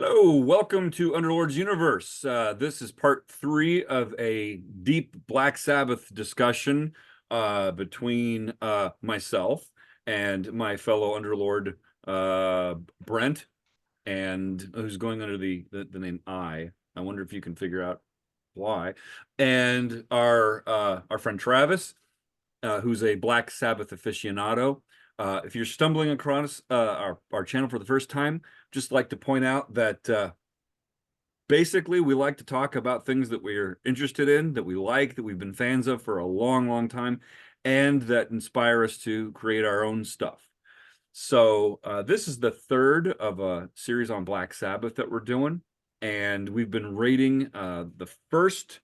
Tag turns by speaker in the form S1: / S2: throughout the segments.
S1: Hello, welcome to Underlords Universe. This is part 3 of a deep Black Sabbath discussion between myself and my fellow Underlord Brent, and who's going under the name I. I wonder if you can figure out why. And our friend Travis, who's a Black Sabbath aficionado. If you're stumbling across our channel for the first time, just like to point out that basically we like to talk about things that we're interested in, that we like, that we've been fans of for a long, long time, and that inspire us to create our own stuff. So this is the third of a series on Black Sabbath that we're doing, and we've been rating the first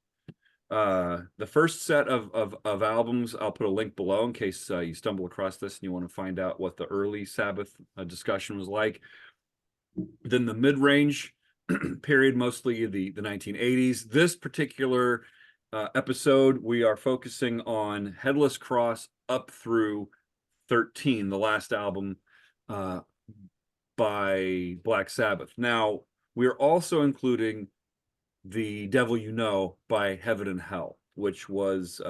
S1: set of albums. I'll put a link below in case you stumble across this and you want to find out what the early Sabbath discussion was like. Then the mid-range period, mostly the 1980s. This particular episode, we are focusing on Headless Cross up through 13, the last album by Black Sabbath. Now, we're also including The Devil You Know by Heaven and Hell, which was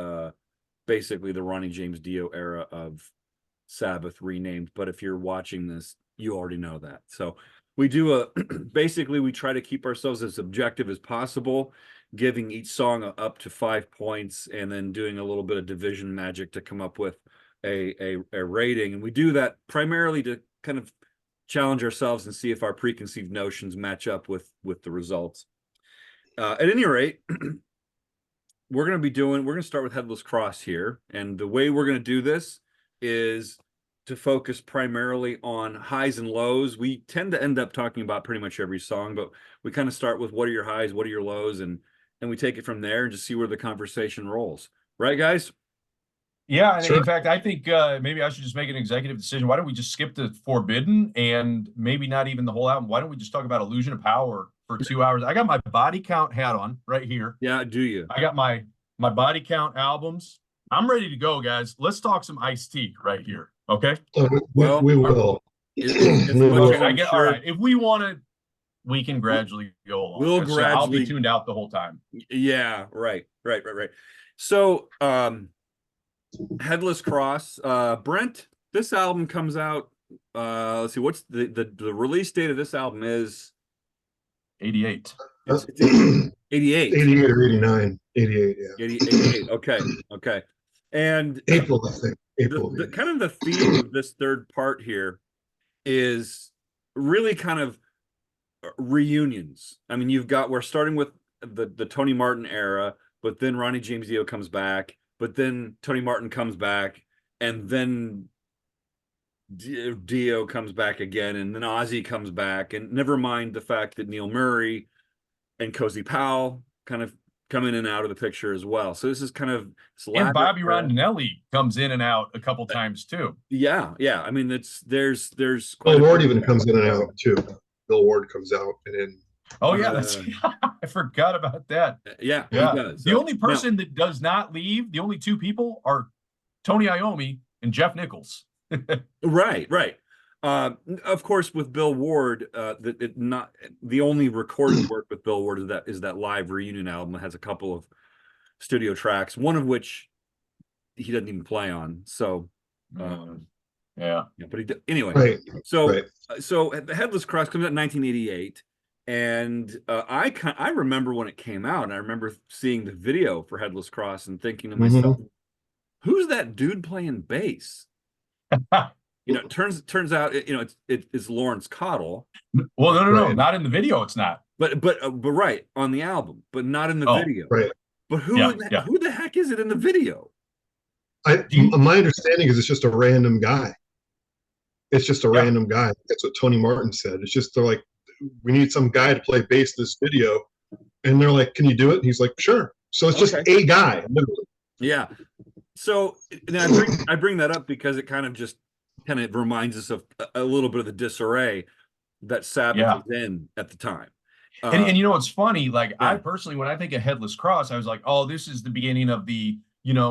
S1: basically the Ronnie James Dio era of Sabbath renamed. But if you're watching this, you already know that. So we do basically we try to keep ourselves as objective as possible, giving each song up to 5 points and then doing a little bit of division magic to come up with a rating. And we do that primarily to kind of challenge ourselves and see if our preconceived notions match up with the results. At any rate, we're going to start with Headless Cross here. And the way we're going to do this is to focus primarily on highs and lows. We tend to end up talking about pretty much every song, but we kind of start with what are your highs, what are your lows, and we take it from there and just see where the conversation rolls. Right, guys?
S2: Yeah, and in fact, I think maybe I should just make an executive decision. Why don't we just skip the Forbidden and maybe not even the whole album? Why don't we just talk about Illusion of Power for 2 hours? I got my body count hat on right here.
S1: Yeah, do you?
S2: I got my body count albums. I'm ready to go, guys. Let's talk some Ice-T right here. Okay.
S3: Well, we will.
S2: Okay, all right. If we want to, we can gradually go along.
S1: We'll gradually.
S2: I'll be tuned out the whole time.
S1: Yeah, right. So, Headless Cross, Brent. This album comes out. Let's see. What's the release date of this album is?
S2: 88.
S1: It's 88.
S3: 88 or 89. 88. Yeah.
S1: 88. Okay. And
S3: April, I think. April.
S1: The kind of the theme of this third part here is really kind of reunions. I mean, we're starting with the Tony Martin era, but then Ronnie James Dio comes back, but then Tony Martin comes back, and then Dio comes back again, and then Ozzy comes back, and never mind the fact that Neil Murray and Cozy Powell kind of come in and out of the picture as well. So this is kind of
S2: and Bobby Rondinelli comes in and out a couple times too.
S1: Yeah. I mean, there's
S3: Bill Ward even comes in and out too. Bill Ward comes out and in.
S2: Oh yeah, that's I forgot about that.
S1: Yeah. He does.
S2: The only person that does not leave, the only two people are Tony Iommi and Geoff Nicholls.
S1: Right. Of course, with Bill Ward, not the only recorded work with Bill Ward is that live reunion album that has a couple of studio tracks, one of which he doesn't even play on. So,
S2: yeah.
S1: But anyway,
S3: right.
S1: So the Headless Cross comes out in 1988, and I remember when it came out, and I remember seeing the video for Headless Cross and thinking to myself, "Who's that dude playing bass?" It turns out it's Lawrence Cottle.
S2: Well, no, not in the video. It's not.
S1: But right on the album, but not in the video.
S3: Right.
S1: But who the heck is it in the video?
S3: My understanding is it's just a random guy. It's just a random guy. That's what Tony Martin said. It's just they're like, we need some guy to play bass this video, and they're like, can you do it? And he's like, sure. So it's just a guy, literally.
S1: Yeah. So I bring that up because it kind of reminds us of a little bit of the disarray that Sabbath was in at the time.
S2: And it's funny, like I personally, when I think of Headless Cross, I was like, oh, this is the beginning of the,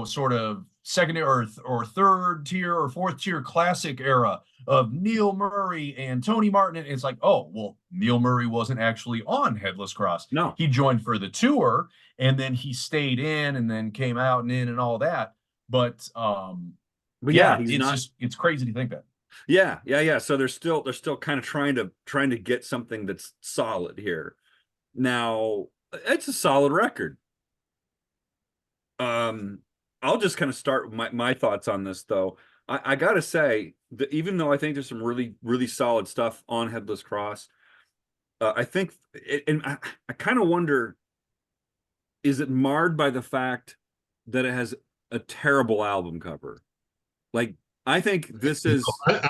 S2: sort of second or third tier or fourth tier classic era of Neil Murray and Tony Martin. And it's like, oh, well, Neil Murray wasn't actually on Headless Cross.
S1: No.
S2: He joined for the tour, and then he stayed in and then came out and in and all that. But
S1: yeah,
S2: it's crazy to think that.
S1: Yeah. So they're still kind of trying to get something that's solid here. Now, it's a solid record. I'll just kind of start with my thoughts on this, though. I gotta say that even though I think there's some really, really solid stuff on Headless Cross, I think and I kind of wonder, is it marred by the fact that it has a terrible album cover? Like, I think this is
S3: I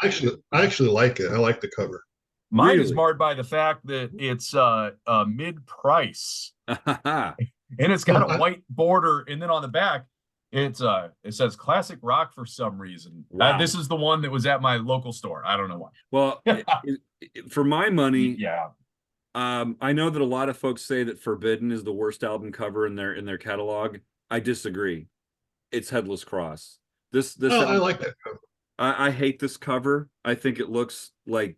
S3: actually like it. I like the cover.
S2: Mine is
S1: Really?
S2: marred by the fact that it's mid-price.
S1: yeah,
S2: And it's got a white border, and then on the back, it says classic rock for some reason.
S1: Wow.
S2: This is the one that was at my local store. I don't know why.
S1: Well, for my money,
S2: Yeah.
S1: I know that a lot of folks say that Forbidden is the worst album cover in their catalog. I disagree. It's Headless Cross. This
S3: I like that cover.
S1: I hate this cover. I think it looks like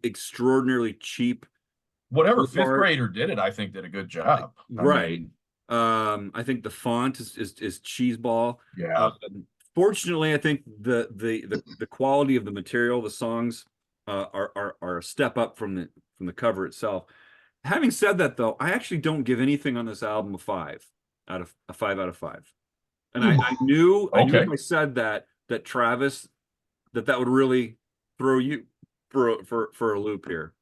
S1: extraordinarily cheap.
S2: Whatever fifth grader did it, I think did a good job.
S1: Right. I think the font is cheeseball.
S2: Yeah.
S1: Fortunately, I think the quality of the material, the songs, are a step up from the cover itself. Having said that, though, I actually don't give anything on this album a 5 out of 5. And I knew if I said that Travis, that would really throw you for a loop here.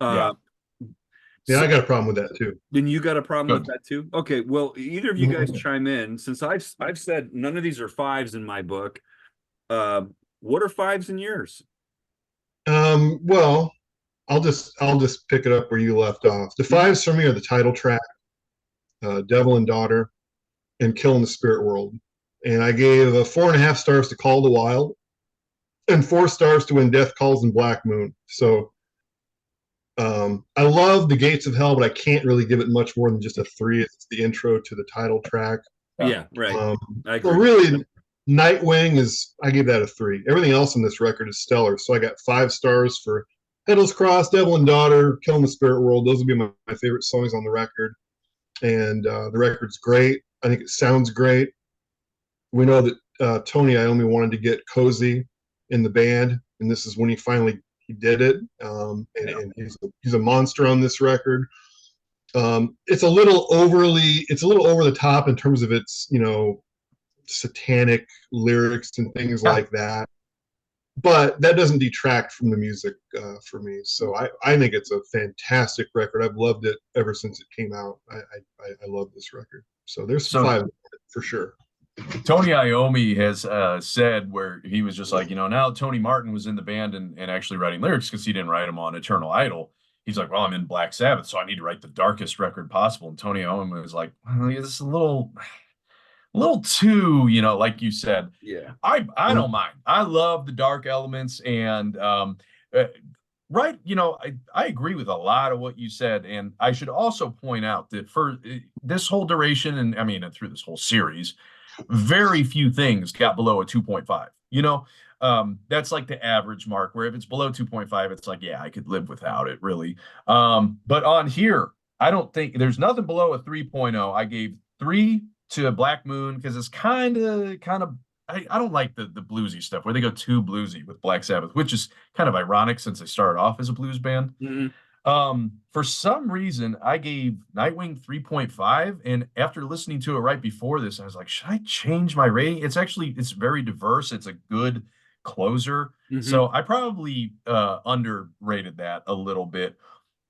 S3: Yeah, I got a problem with that too.
S1: Then you got a problem with that too? Okay, well, either of you guys chime in, since I've said none of these are 5s in my book. What are 5s in yours?
S3: Well, I'll just pick it up where you left off. The 5s for me are the title track, Devil and Daughter, and Kill in the Spirit World. And I gave 4.5 stars to Call the Wild and 4 stars to When Death Calls and Black Moon. So I love The Gates of Hell, but I can't really give it much more than just a 3. It's the intro to the title track.
S1: Yeah, right. I agree.
S3: So really, Nightwing I gave that a 3. Everything else in this record is stellar. So I got 5 stars for Headless Cross, Devil and Daughter, Kill in the Spirit World. Those would be my favorite songs on the record. And the record's great. I think it sounds great. We know that Tony Iommi wanted to get Cozy in the band, and this is when he did it. And he's a monster on this record. It's a little over the top in terms of its, satanic lyrics and things like that. But that doesn't detract from the music for me. So I think it's a fantastic record. I've loved it ever since it came out. I love this record. So there's 5 for sure.
S2: Tony Iommi has said where he was just like, now Tony Martin was in the band and actually writing lyrics because he didn't write them on Eternal Idol. He's like, well, I'm in Black Sabbath, so I need to write the darkest record possible. And Tony Iommi was like, well, this is a little too, like you said.
S1: Yeah.
S2: I don't mind. I love the dark elements and right, I agree with a lot of what you said. And I should also point out that for this whole duration, and I mean through this whole series, very few things got below a 2.5. That's like the average mark, where if it's below 2.5, it's like, yeah, I could live without it, really. But on here, I don't think there's nothing below a 3.0. I gave 3 to Black Moon because it's kind of I don't like the bluesy stuff where they go too bluesy with Black Sabbath, which is kind of ironic since they started off as a blues band.
S1: Mm-hmm.
S2: For some reason, I gave Nightwing 3.5, and after listening to it right before this, I was like, should I change my rating? It's very diverse. It's a good closer.
S1: Mm-hmm.
S2: So I probably underrated that a little bit.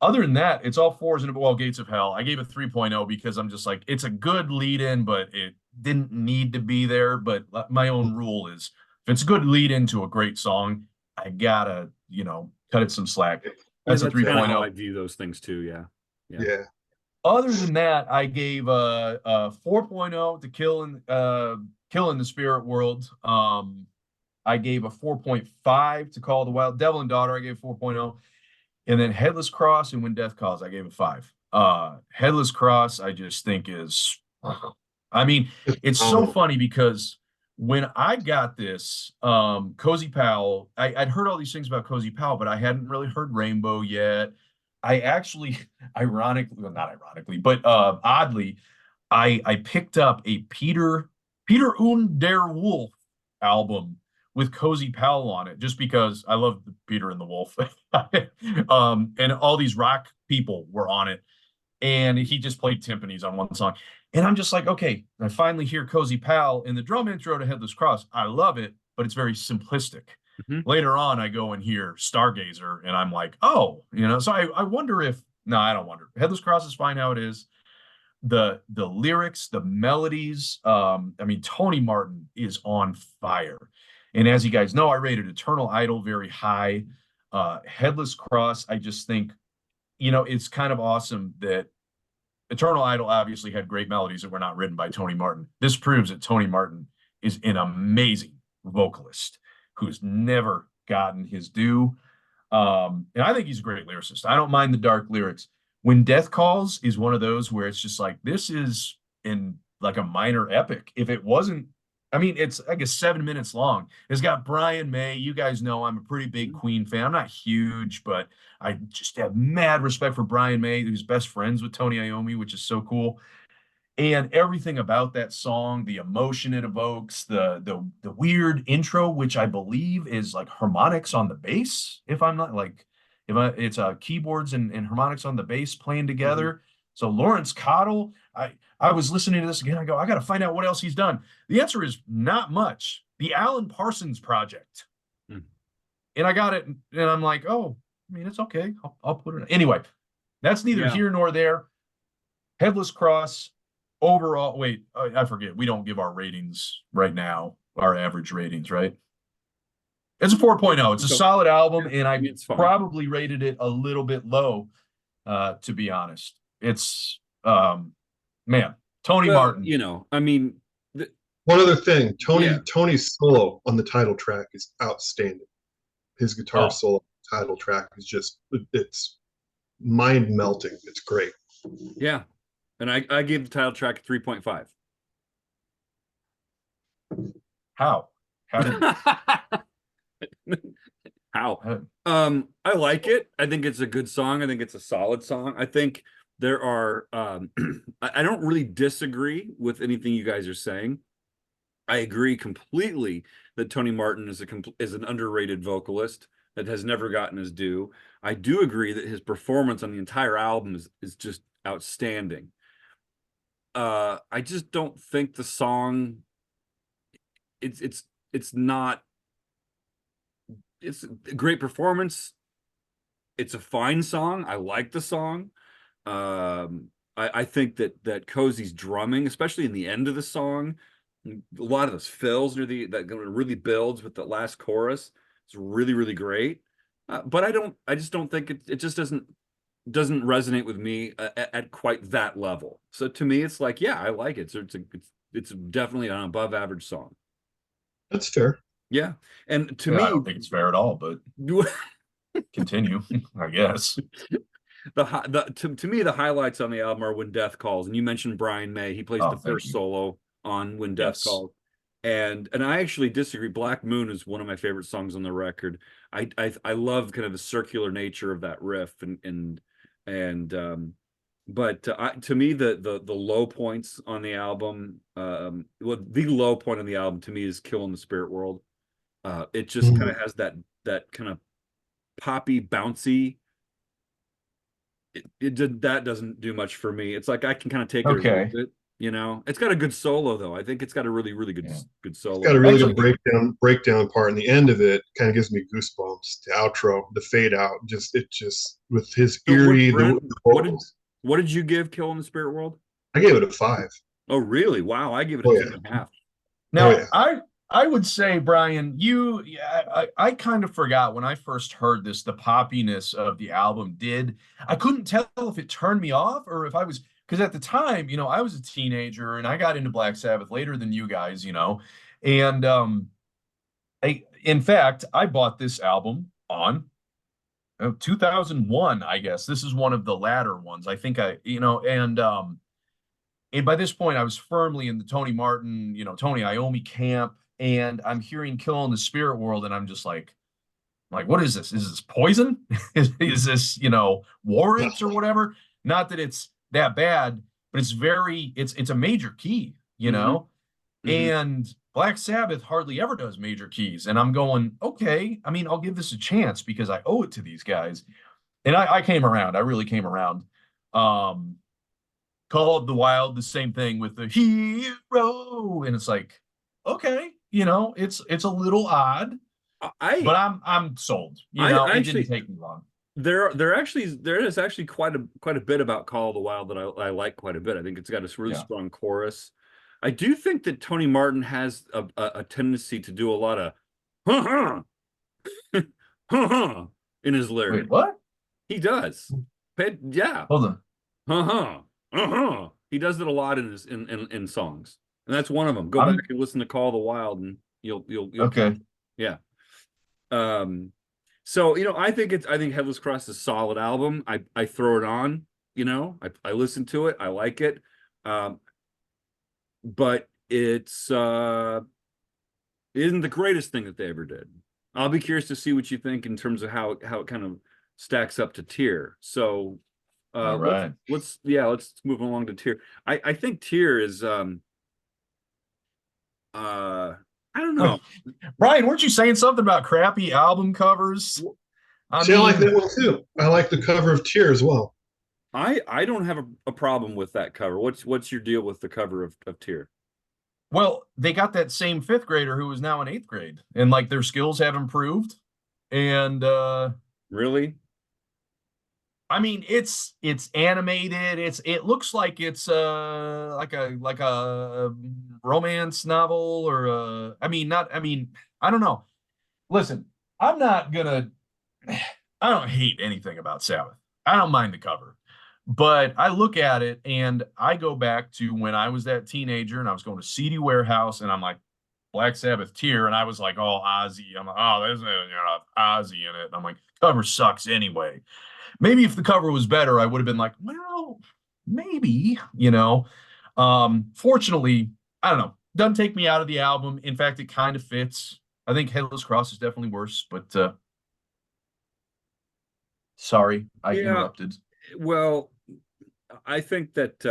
S2: Other than that, it's all 4s in Gates of Hell. I gave it 3.0 because I'm just like, it's a good lead-in, but it didn't need to be there. But my own rule is, if it's a good lead-in to a great song, I gotta, cut it some slack. That's a 3.0.
S1: I view those things too.
S3: Yeah.
S2: Other than that, I gave a 4.0 to Kill in the Spirit World. I gave a 4.5 to Call the Wild. Devil and Daughter, I gave 4.0. And then Headless Cross and When Death Calls, I gave a 5. Headless Cross, I just think is, I mean, it's so funny because when I got this, Cozy Powell, I'd heard all these things about Cozy Powell, but I hadn't really heard Rainbow yet. I actually, ironically, well, not ironically, but oddly, I picked up a Peter und der Wolf album with Cozy Powell on it, just because I love Peter and the Wolf. And all these rock people were on it. And he just played timpanis on one song. And I'm just like, okay, I finally hear Cozy Powell in the drum intro to Headless Cross. I love it, but it's very simplistic. Later on, I go and hear Stargazer, and I'm like, oh, so I wonder if, no, I don't wonder. Headless Cross is fine how it is. The lyrics, the melodies, I mean, Tony Martin is on fire. And as you guys know, I rated Eternal Idol very high. Headless Cross, I just think, it's kind of awesome that Eternal Idol obviously had great melodies that were not written by Tony Martin. This proves that Tony Martin is an amazing vocalist who's never gotten his due. And I think he's a great lyricist. I don't mind the dark lyrics. When Death Calls is one of those where it's just like, this is in like a minor epic. If it wasn't, I mean, it's I guess 7 minutes long. It's got Brian May. You guys know I'm a pretty big Queen fan. I'm not huge, but I just have mad respect for Brian May, who's best friends with Tony Iommi, which is so cool. And everything about that song, the emotion it evokes, the weird intro, which I believe is like harmonics on the bass, if I'm not like, it's keyboards and harmonics on the bass playing together. So Lawrence Cottle, I was listening to this again. I go, I got to find out what else he's done. The answer is not much. The Alan Parsons Project. And I got it, and I'm like, oh, I mean, it's okay. I'll put it in. Anyway, that's neither here nor there. Headless Cross, overall, wait, I forget. We don't give our ratings right now, our average ratings, right? It's a 4.0. It's a solid album, and I probably rated it a little bit low, to be honest. It's, man, Tony Martin.
S1: I mean,
S3: one other thing, Tony's solo on the title track is outstanding. His guitar solo title track is just, it's mind melting. It's great.
S1: Yeah. And I gave the title track 3.5.
S2: How did
S1: how? I like it. I think it's a good song. I think it's a solid song. I think there are I don't really disagree with anything you guys are saying. I agree completely that Tony Martin is an underrated vocalist that has never gotten his due. I do agree that his performance on the entire album is just outstanding. I just don't think the song it's a great performance. It's a fine song. I like the song. I think that Cozy's drumming, especially in the end of the song, a lot of those fills near that really builds with the last chorus. It's really, really great. But I just don't think it just doesn't resonate with me at quite that level. So to me, it's like, yeah, I like it. So it's definitely an above average song.
S3: That's fair.
S1: Yeah. And to me,
S2: I don't think it's fair at all, but continue, I guess.
S1: To me, the highlights on the album are When Death Calls. And you mentioned Brian May. He plays the first solo on When Death Calls. And I actually disagree. Black Moon is one of my favorite songs on the record. I love kind of the circular nature of that riff but to me the low points on the album, the low point on the album to me is Kill in the Spirit World. It just kind of has that kind of poppy, bouncy. That doesn't do much for me. It's like I can kind of take it or leave it. It's got a good solo though. I think it's got a really, really good solo.
S3: It's got a really good breakdown part, and the end of it kind of gives me goosebumps. The outro, the fade out, it just with his eerie.
S1: What did you give Kill in the Spirit World?
S3: I gave it a 5.
S1: Oh, really? Wow, I give it a 2.5.
S2: Now, I would say, Brian, I kind of forgot when I first heard this, the poppiness of the album I couldn't tell if it turned me off or if I was, because at the time, I was a teenager and I got into Black Sabbath later than you guys, and in fact, I bought this album on 2001, I guess. This is one of the latter ones. I think and by this point I was firmly in the Tony Martin, Tony Iommi camp. and I'm hearing Kill in the Spirit World, and I'm just like, what is this? Is this Poison? is this, Warrant or whatever? Not that it's that bad, but it's a major key, and Black Sabbath hardly ever does major keys. And I'm going, okay, I mean, I'll give this a chance because I owe it to these guys. And I came around. I really came around. Call of the Wild, the same thing with the hero. And it's like, okay, it's a little odd, but I'm sold. It didn't take me long.
S1: There is actually quite a bit about Call of the Wild that I like quite a bit. I think it's got a really strong chorus. I do think that Tony Martin has a tendency to do a lot of in his lyrics.
S2: Wait, what?
S1: He does. Yeah.
S2: Hold on.
S1: He does it a lot in his in songs, and that's one of them. Go back and listen to Call of the Wild, and you'll
S2: okay.
S1: Yeah. So I think Headless Cross is a solid album. I throw it on. I listen to it. I like it. But it's isn't the greatest thing that they ever did. I'll be curious to see what you think in terms of how it kind of stacks up to Tear. So
S2: all right.
S1: Let's move along to Tear. I think Tear is I don't know.
S2: Brian, weren't you saying something about crappy album covers?
S3: I like that one too. I like the cover of Tear as well.
S1: I don't have a problem with that cover. What's your deal with the cover of Tear?
S2: Well, they got that same fifth grader who is now in eighth grade, and their skills have improved. And
S1: really,
S2: I mean, it's animated. It looks like it's like a romance novel or I don't know. Listen, I don't hate anything about Sabbath. I don't mind the cover. But I look at it and I go back to when I was that teenager and I was going to CD Warehouse and I'm like, Black Sabbath Tear. And I was like, oh, Ozzy. I'm like, oh, there's Ozzy in it. And I'm like, cover sucks anyway. Maybe if the cover was better, I would have been like, well, maybe, Fortunately, I don't know. Doesn't take me out of the album. In fact, it kind of fits. I think Headless Cross is definitely worse, but sorry, I interrupted.
S1: Well, I think that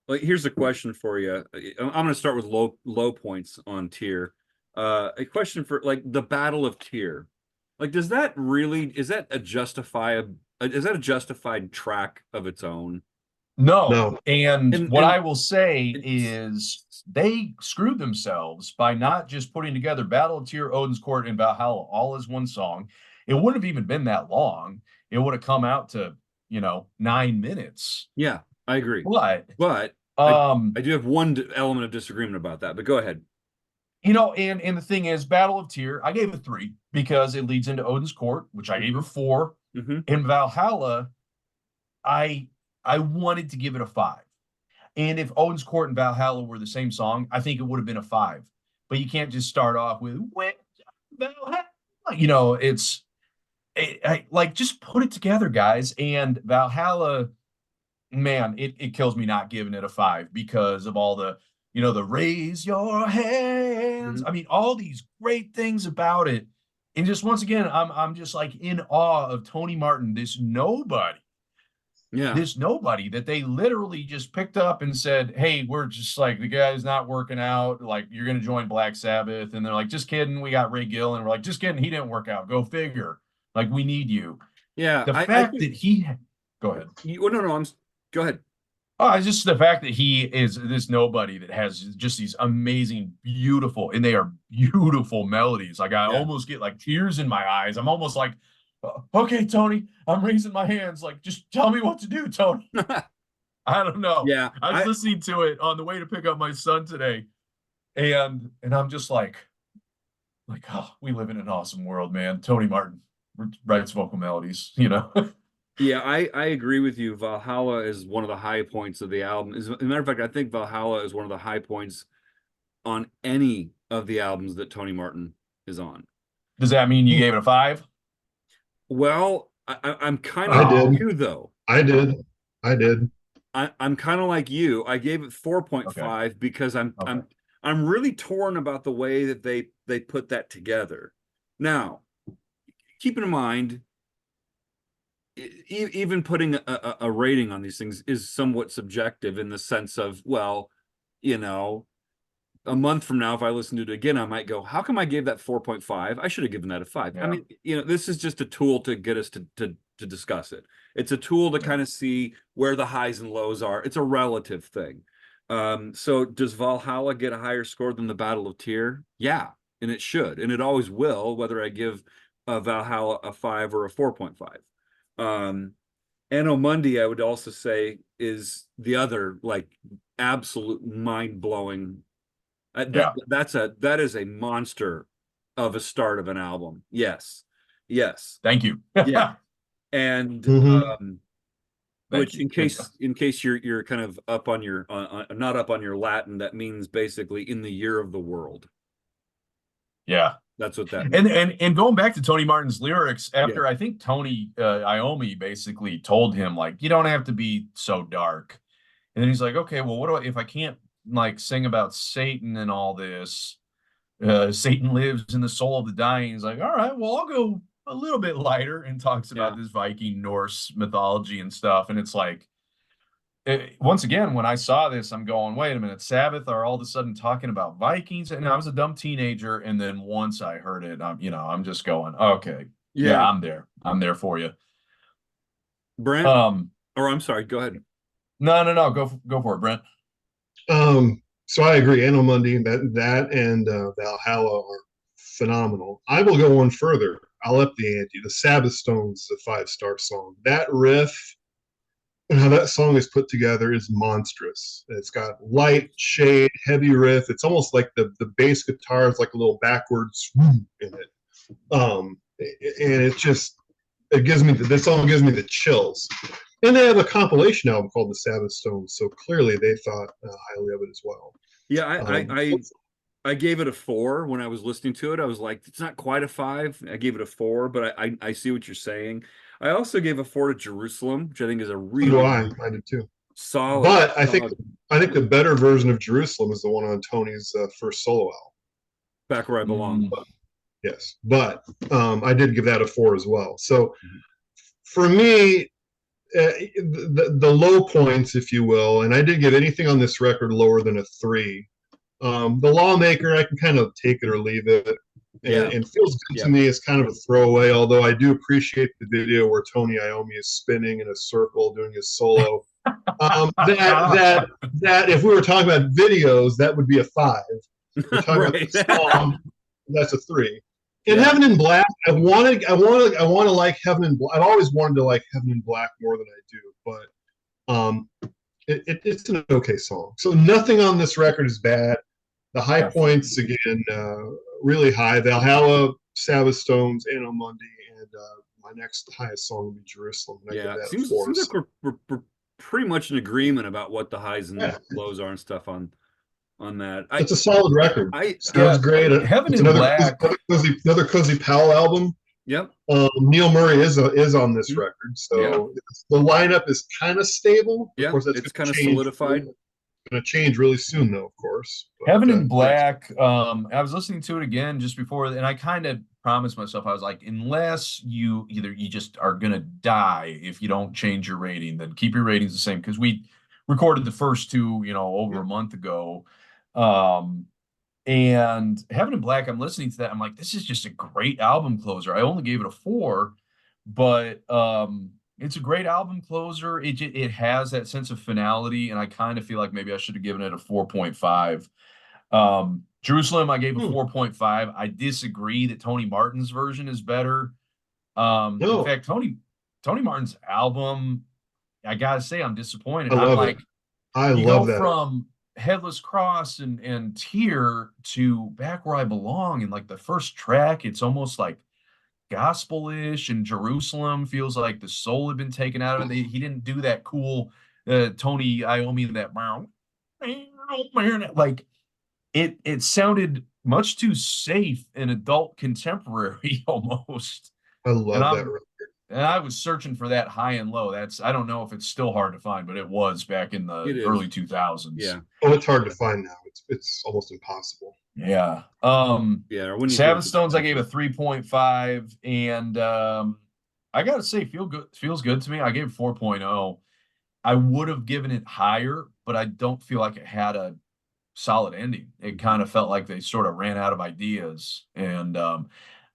S1: here's a question for you. I'm going to start with low points on Tear. A question for the Battle of Tear. Is that a justified track of its own?
S2: No. And what I will say is they screwed themselves by not just putting together Battle of Tear, Odin's Court, and Valhalla all as one song. It wouldn't have even been that long. It would have come out to 9 minutes.
S1: Yeah, I agree.
S2: But
S1: I do have one element of disagreement about that, but go ahead.
S2: And the thing is, Battle of Tear, I gave it 3 because it leads into Odin's Court, which I gave it 4.
S1: Mm-hmm.
S2: In Valhalla, I wanted to give it a 5. And if Odin's Court and Valhalla were the same song, I think it would have been a 5. But you can't just start off with Valhalla. Just put it together, guys. And Valhalla, man, it kills me not giving it a 5 because of all the the raise your hands.
S1: Mm-hmm.
S2: I mean, all these great things about it. And just once again, I'm just in awe of Tony Martin, this nobody that they literally just picked up and said, hey, we're just the guy's not working out. You're going to join Black Sabbath. And they're like, just kidding. We got Ray Gill. And we're like, just kidding. He didn't work out. Go figure. We need you.
S1: Yeah.
S2: The fact that he, go ahead.
S1: Go ahead.
S2: Oh, it's just the fact that he is this nobody that has just these amazing, beautiful, and they are beautiful melodies. I almost get tears in my eyes. I'm almost like, okay, Tony, I'm raising my hands. Just tell me what to do, Tony. I don't know.
S1: Yeah.
S2: I was listening to it on the way to pick up my son today. And I'm just oh, we live in an awesome world, man. Tony Martin writes vocal melodies,
S1: Yeah, I agree with you. Valhalla is one of the high points of the album. As a matter of fact, I think Valhalla is one of the high points on any of the albums that Tony Martin is on.
S2: Does that mean you gave it a 5?
S1: Well, I'm kind of like you, though.
S3: I did. I'm
S1: kind of like you. I gave it 4.5 because I'm I'm really torn about the way that they put that together. Now, keep in mind, even putting a rating on these things is somewhat subjective in the sense of, well, you know, a month from now, if I listen to it again, I might go, how come I gave that 4.5? I should have given that a 5.
S2: Yeah.
S1: I mean, you know, this is just a tool to get us to discuss it. It's a tool to kind of see where the highs and lows are. It's a relative thing. So does Valhalla get a higher score than the Battle of Tyr? Yeah, and it should, and it always will, whether I give Valhalla a 5 or a 4.5. Anno Mundi, I would also say, is the other like absolute mind-blowing. That is a monster of a start of an album. Yes.
S2: Thank you.
S1: Yeah. And which in case you're kind of up on your not up on your Latin, that means basically in the year of the world.
S2: Yeah.
S1: That's what that means.
S2: And going back to Tony Martin's lyrics, after I think Tony Iommi basically told him, like, you don't have to be so dark. And then he's like, okay, well, what do if I can't like sing about Satan and all this? Satan lives in the soul of the dying. He's like, all right, well, I'll go a little bit lighter, and talks about this Viking Norse mythology and stuff. And it's like, once again, when I saw this, I'm going, wait a minute, Sabbath are all of a sudden talking about Vikings? And I was a dumb teenager. And then once I heard it, I'm just going, okay, yeah, I'm there for you.
S1: Brent, or I'm sorry, go ahead.
S2: No, go for it, Brent.
S3: So I agree. Anno Mundi, that and Valhalla are phenomenal. I will go one further. I'll up the ante. The Sabbath Stones is a 5-star song. That riff and how that song is put together is monstrous. It's got light, shade, heavy riff. It's almost like the bass guitar is like a little backwards in it. And this song gives me the chills. And they have a compilation album called The Sabbath Stones, so clearly they thought highly of it as well.
S1: Yeah, I gave it a 4 when I was listening to it. I was like, it's not quite a 5. I gave it a 4, but I see what you're saying. I also gave a 4 to Jerusalem, which I think is a really
S3: I did too.
S1: Solid.
S3: But I think the better version of Jerusalem is the one on Tony's first solo album.
S1: Back Where I Belong.
S3: Yes, but I did give that a 4 as well. So for me, the low points, if you will, and I didn't give anything on this record lower than a 3. The Lawmaker, I can kind of take it or leave it. And Feels Good to me is kind of a throwaway, although I do appreciate the video where Tony Iommi is spinning in a circle doing his solo. That if we were talking about videos, that would be a 5. If we're talking about the song, that's a 3. And Heaven in Black, I want to like Heaven in Black. I've always wanted to like Heaven in Black more than I do, but it's an okay song. So nothing on this record is bad. The high points, again, really high. Valhalla, Sabbath Stones, Anno Mundi, and my next highest song would be Jerusalem. And I give that
S1: seems like we're pretty much in agreement about what the highs and lows are and stuff on that.
S3: It's a solid record. Sounds great.
S2: Heaven in Black.
S3: Another Cozy Powell album.
S1: Yep.
S3: Neil Murray is on this record, so the lineup is kind of stable. Of course, that's
S1: kind of solidified.
S3: Going to change really soon, though, of course. But,
S2: Heaven in Black. I was listening to it again just before, and I kind of promised myself, I was like, unless you just are going to die if you don't change your rating, then keep your ratings the same, because we recorded the first two, over a month ago. And Heaven in Black, I'm listening to that, I'm like, this is just a great album closer. I only gave it a 4, but it's a great album closer. It has that sense of finality, and I kind of feel like maybe I should have given it a 4.5. Jerusalem, I gave a 4.5. I disagree that Tony Martin's version is better. In fact, Tony Martin's album, I gotta say, I'm disappointed.
S3: I love that.
S2: From Headless Cross and Tyr to Back Where I Belong, and like the first track, it's almost like gospel-ish, and Jerusalem feels like the soul had been taken out of it. He didn't do that cool Tony Iommi, that like it sounded much too safe and adult contemporary almost.
S3: I love that record.
S2: And I was searching for that high and low. I don't know if it's still hard to find, but it was back in the early 2000s.
S1: Yeah.
S3: Oh, it's hard to find now. It's almost impossible.
S2: Yeah.
S1: Yeah. When you
S2: Sabbath Stones, I gave a 3.5, and I gotta say, feels good to me. I gave 4.0. I would have given it higher, but I don't feel like it had a solid ending. It kind of felt like they sort of ran out of ideas. And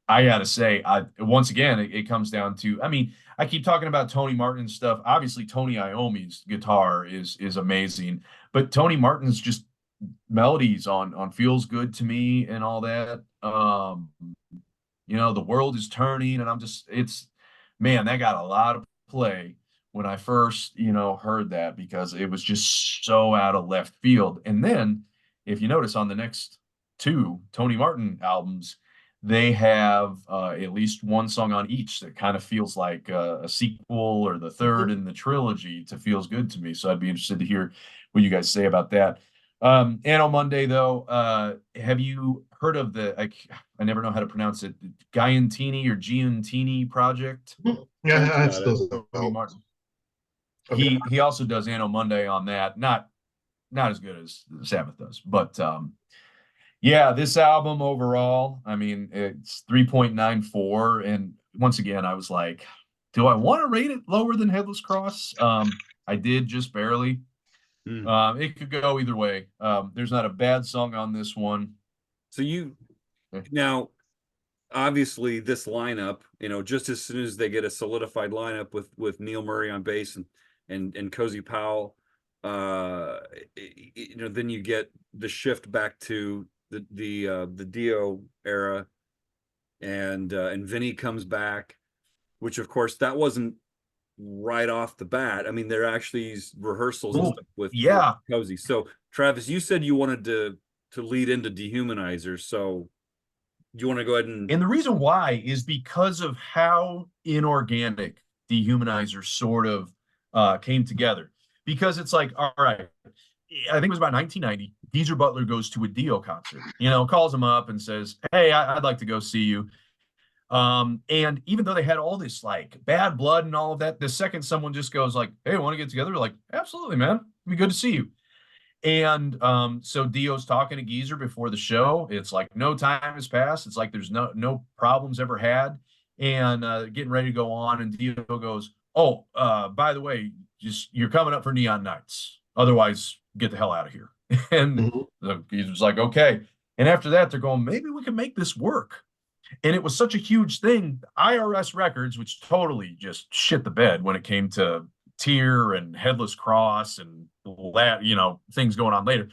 S2: I gotta say, once again, it comes down to, I mean, I keep talking about Tony Martin stuff. Obviously, Tony Iommi's guitar is amazing, but Tony Martin's just melodies on Feels Good to Me and all that. The world is turning, and man, that got a lot of play when I first, heard that, because it was just so out of left field. And then, if you notice on the next two Tony Martin albums, they have at least one song on each that kind of feels like a sequel or the third in the trilogy to Feels Good to Me. So I'd be interested to hear what you guys say about that. Anno Monday, though, have you heard of I never know how to pronounce it, Giantini or Giantini project?
S3: Yeah, I have those.
S2: Tony Martin. He also does Anno Monday on that. Not as good as Sabbath does, but yeah, this album overall, I mean, it's 3.94. And once again, I was like, do I want to rate it lower than Headless Cross? I did, just barely. It could go either way. There's not a bad song on this one.
S1: So now, obviously, this lineup, just as soon as they get a solidified lineup with Neil Murray on bass and Cozy Powell, then you get the shift back to the Dio era, and Vinnie comes back, which of course that wasn't right off the bat. I mean, there are actually rehearsals and stuff with Cozy. So Travis, you said you wanted to lead into Dehumanizer, so do you want to go ahead and
S2: the reason why is because of how inorganic Dehumanizer sort of came together. Because it's like, all right, I think it was about 1990. Geezer Butler goes to a Dio concert, calls him up and says, hey, I'd like to go see you. And even though they had all this like bad blood and all of that, the second someone just goes like, hey, want to get together? Like, absolutely, man. It'd be good to see you. And so Dio's talking to Geezer before the show. It's like no time has passed. It's like there's no problems ever had. And getting ready to go on. And Dio goes, oh, by the way, you're coming up for Neon Nights. Otherwise, get the hell out of here. And Geezer's like, okay. And after that, they're going, maybe we can make this work. And it was such a huge thing. IRS Records, which totally just shit the bed when it came to Tear and Headless Cross and things going on later.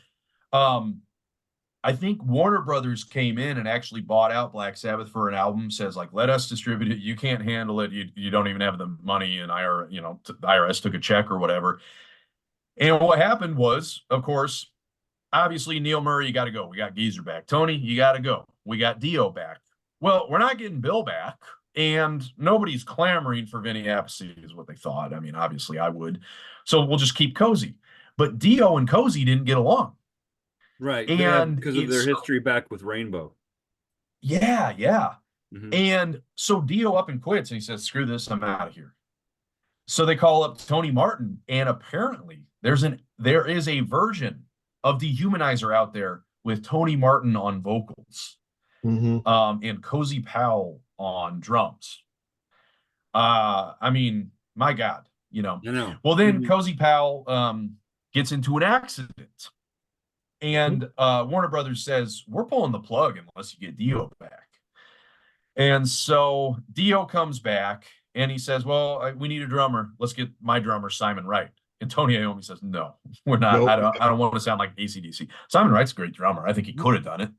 S2: I think Warner Brothers came in and actually bought out Black Sabbath for an album, says like, let us distribute it. You can't handle it. You don't even have the money. And the IRS took a check or whatever. And what happened was, of course, obviously Neil Murray, you got to go. We got Geezer back. Tony, you got to go. We got Dio back. Well, we're not getting Bill back, and nobody's clamoring for Vinnie Appice is what they thought. I mean, obviously I would. So we'll just keep Cozy. But Dio and Cozy didn't get along.
S1: Right.
S2: And
S1: because of their history back with Rainbow.
S2: Yeah. And so Dio up and quits, and he says, screw this, I'm out of here. So they call up Tony Martin, and apparently there is a version of Dehumanizer out there with Tony Martin on vocals. And Cozy Powell on drums. I mean, my God,
S1: I know.
S2: Well, then Cozy Powell gets into an accident, and Warner Brothers says, we're pulling the plug unless you get Dio back. And so Dio comes back, and he says, well, we need a drummer. Let's get my drummer, Simon Wright. And Tony Iommi says, no, we're not. Nope. I don't want to sound like AC/DC. Simon Wright's a great drummer. I think he could have done it.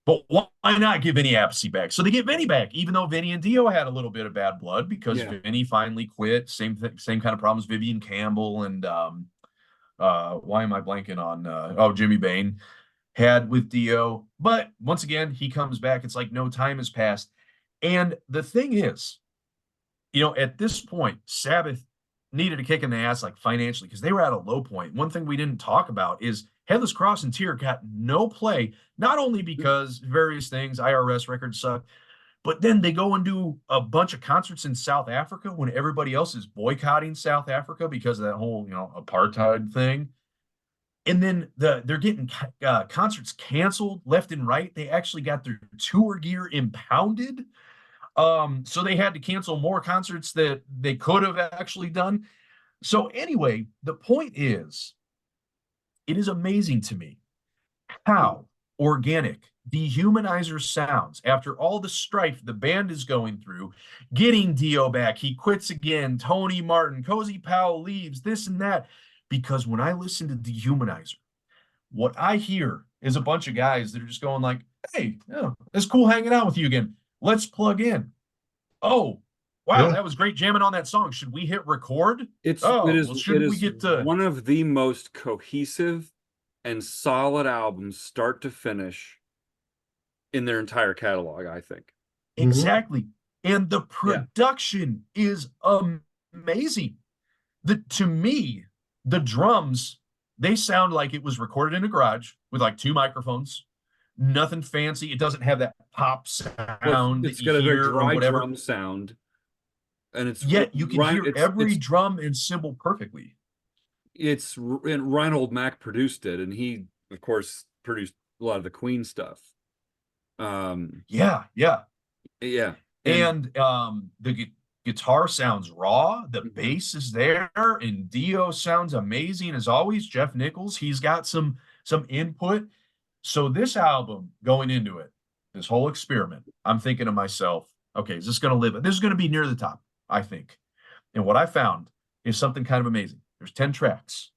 S2: But why not give Vinnie Appice back? So they get Vinnie back, even though Vinnie and Dio had a little bit of bad blood because Vinnie finally quit. Same kind of problems Vivian Campbell and why am I blanking on Jimmy Bain had with Dio. But once again, he comes back. It's like no time has passed. And the thing is, at this point, Sabbath needed a kick in the ass, like financially, because they were at a low point. One thing we didn't talk about is Headless Cross and Tear got no play, not only because various things, IRS records suck, But then they go and do a bunch of concerts in South Africa when everybody else is boycotting South Africa because of that whole, apartheid thing. And then they're getting concerts canceled left and right. They actually got their tour gear impounded. So they had to cancel more concerts that they could have actually done. So anyway, the point is, it is amazing to me how organic Dehumanizer sounds after all the strife the band is going through, getting Dio back. He quits again. Tony Martin, Cozy Powell leaves, this and that. Because when I listen to Dehumanizer, what I hear is a bunch of guys that are just going like, hey, it's cool hanging out with you again. Let's plug in. Oh, wow, that was great jamming on that song. Should we hit record?
S1: It is one of the most cohesive and solid albums, start to finish, in their entire catalog, I think.
S2: Exactly. And the production is amazing. To me, the drums, they sound like it was recorded in a garage with like 2 microphones. Nothing fancy. It doesn't have that pop sound
S1: it's got a very dry drum sound. And
S2: you can hear every drum and cymbal perfectly.
S1: And Reinhold Mack produced it, and he, of course, produced a lot of the Queen stuff.
S2: Yeah. And the guitar sounds raw, the bass is there, and Dio sounds amazing as always. Geoff Nicholls, he's got some input. So this album, going into it, this whole experiment, I'm thinking to myself, okay, is this going to live? This is going to be near the top, I think. And what I found is something kind of amazing. There's 10 tracks.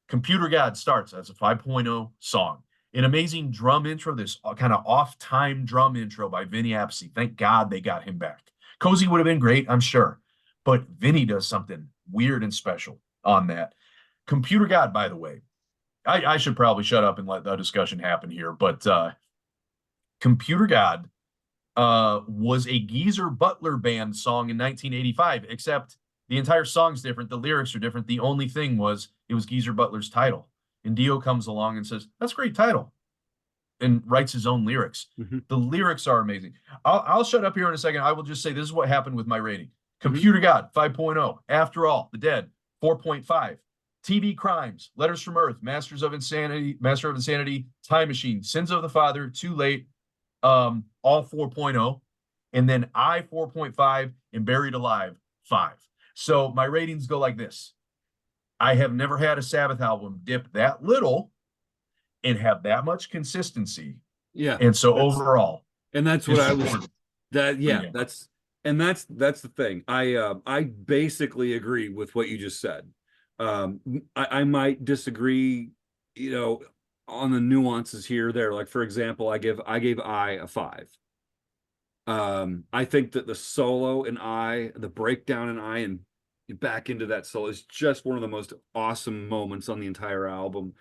S2: Computer God starts as a 5.0 song. An amazing drum intro, this kind of off-time drum intro by Vinnie Appice. Thank God they got him back. Cozy would have been great, I'm sure. But Vinnie does something weird and special on that. Computer God, by the way, I should probably shut up and let the discussion happen here, but Computer God was a Geezer Butler band song in 1985, except the entire song's different. The lyrics are different. The only thing was it was Geezer Butler's title. And Dio comes along and says, that's a great title, and writes his own lyrics. The lyrics are amazing. I'll shut up here in a second. I will just say this is what happened with my rating. Computer God, 5.0. After All, The Dead, 4.5. TV Crimes, Letters from Earth, Master of Insanity, Time Machine, Sins of the Father, Too Late, all 4.0. And then I 4.5 and Buried Alive, 5. So my ratings go like this. I have never had a Sabbath album dip that little and have that much consistency.
S1: Yeah.
S2: And so overall,
S1: and that's what I was that's the thing. I basically agree with what you just said. I might disagree, on the nuances here or there. Like, for example, I gave I a 5. I think that the solo in the breakdown in and back into that solo is just one of the most awesome moments on the entire album.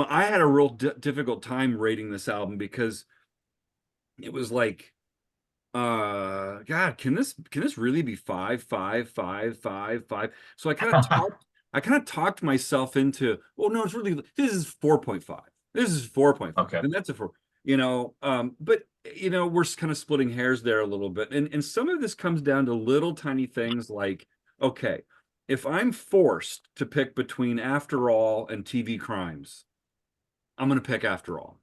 S1: I had a real difficult time rating this album because it was like, God, can this really be 5, 5, 5, 5, 5? So I kind of talked myself into, well, no, this is 4.5. This is 4.5.
S2: Okay.
S1: And that's a 4, but we're kind of splitting hairs there a little bit. And some of this comes down to little tiny things like, okay, if I'm forced to pick between After All and TV Crimes, I'm going to pick After All.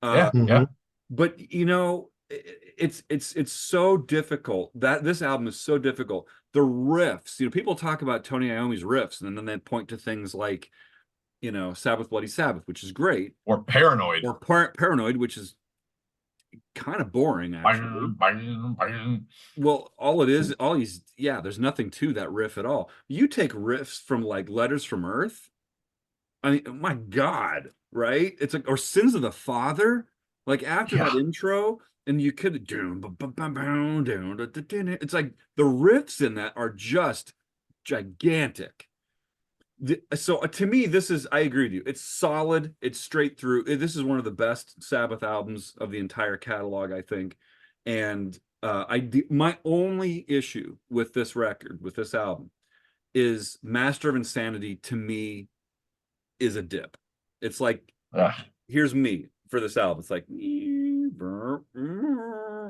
S2: Yeah.
S1: But it's so difficult. That this album is so difficult. The riffs, people talk about Tony Iommi's riffs, and then they point to things like, Sabbath Bloody Sabbath, which is great,
S2: or Paranoid,
S1: Paranoid, which is kind of boring, actually. Well, there's nothing to that riff at all. You take riffs from like Letters from Earth, I mean, my God, right? It's like, or Sins of the Father, like after that intro, and you could it's like the riffs in that are just gigantic. So to me, I agree with you. It's solid. It's straight through. This is one of the best Sabbath albums of the entire catalog, I think. And my only issue with this record, with this album, is Master of Insanity. To me, is a dip. It's like, here's me for this album. It's like,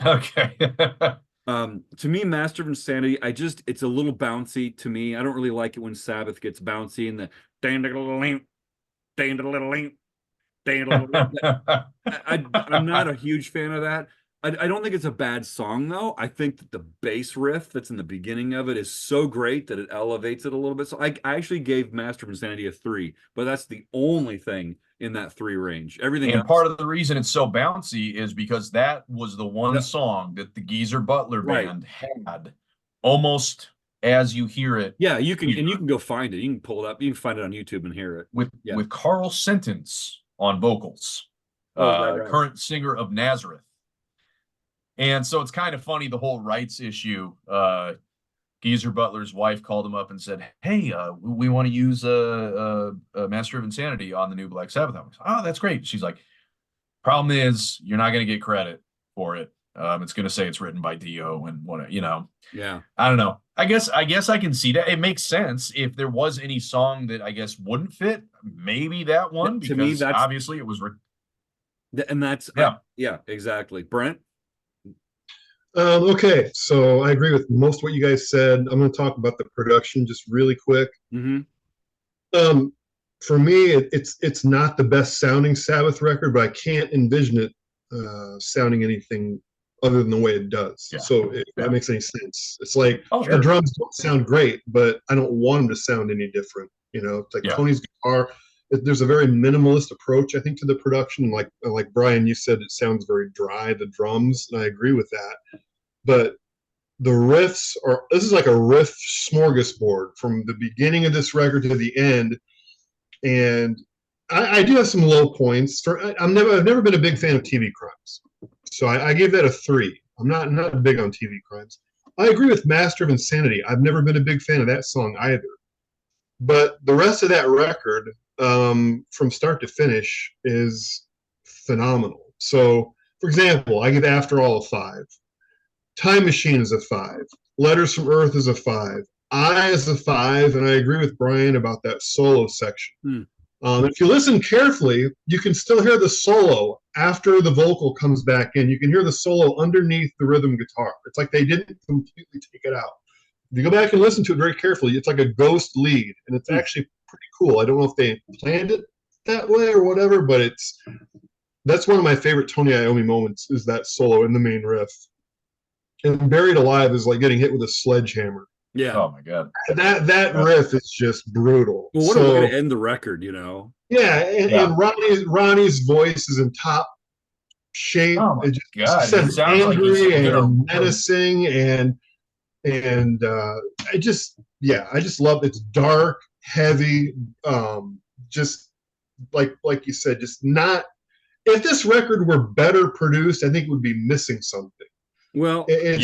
S2: Okay.
S1: To me, Master of Insanity, it's a little bouncy to me. I don't really like it when Sabbath gets bouncy and the I'm not a huge fan of that. I don't think it's a bad song though. I think that the bass riff that's in the beginning of it is so great that it elevates it a little bit. So I actually gave Master of Insanity a 3, but that's the only thing in that 3 range. Everything
S2: And
S1: else,
S2: part of the reason it's so bouncy is because that was the one song that the Geezer Butler
S1: Right.
S2: band had almost as you hear it.
S1: Yeah, you can go find it. You can pull it up. You can find it on YouTube and hear it.
S2: With Carl Sentence on vocals,
S1: right.
S2: current singer of Nazareth. And so it's kind of funny, the whole rights issue. Geezer Butler's wife called him up and said, "Hey, we want to use a Master of Insanity on the new Black Sabbath album." Oh, that's great. She's like, "Problem is, you're not going to get credit for it. It's going to say it's written by Dio and what, you know."
S1: Yeah.
S2: I don't know. I guess I can see that. It makes sense if there was any song that I guess wouldn't fit. Maybe that one,
S1: To me,
S2: because
S1: that's
S2: obviously it was.
S1: And that's yeah, exactly. Brent.
S3: Okay, so I agree with most of what you guys said. I'm going to talk about the production just really quick. For me, it's not the best sounding Sabbath record, but I can't envision it sounding anything other than the way it does.
S2: Yeah.
S3: So if that makes any sense, it's like
S2: sure.
S3: the drums don't sound great, but I don't want them to sound any different. You know, it's like Tony's guitar. There's a very minimalist approach, I think, to the production. Like Brian, you said, it sounds very dry, the drums, and I agree with that. But the riffs this is like a riff smorgasbord from the beginning of this record to the end. And I do have some low points. I've never been a big fan of TV Crimes, so I gave that a 3. I'm not big on TV Crimes. I agree with Master of Insanity. I've never been a big fan of that song either. But the rest of that record, from start to finish, is phenomenal. So, for example, I give After All a 5. Time Machine is a 5. Letters from Earth is a 5. I is a 5, and I agree with Brian about that solo section. If you listen carefully, you can still hear the solo after the vocal comes back in. You can hear the solo underneath the rhythm guitar. It's like they didn't completely take it out. If you go back and listen to it very carefully, it's like a ghost lead, and it's actually pretty cool. I don't know if they planned it that way or whatever, but that's one of my favorite Tony Iommi moments, is that solo in the main riff. And Buried Alive is like getting hit with a sledgehammer.
S1: Yeah.
S2: Oh my God.
S3: That riff is just brutal.
S1: Well, what a way to end the record, you know?
S3: Yeah, and Ronnie's voice is in top shape.
S2: Oh my God.
S3: It sounds angry and menacing, and I just love it. It's dark, heavy, just like you said, just not. If this record were better produced, I think it would be missing something.
S1: Well,
S3: it's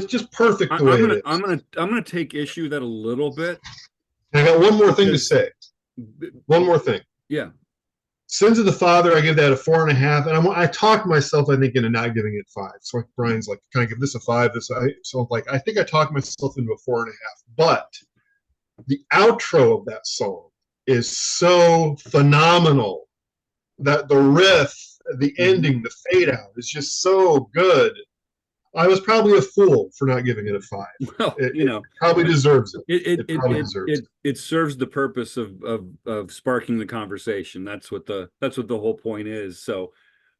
S3: just perfect the way it is.
S1: I'm gonna take issue with that a little bit.
S3: I got one more thing to say. One more thing.
S1: Yeah.
S3: Sins of the Father, I give that a 4.5, and I talked myself, I think, into not giving it 5. So like Brian's like, can I give this a 5? I think I talked myself into a 4.5. But the outro of that song is so phenomenal that the riff, the ending, the fade out is just so good. I was probably a fool for not giving it a 5.
S1: Well,
S3: it probably deserves it.
S1: It serves the purpose of sparking the conversation. That's what the whole point is. So,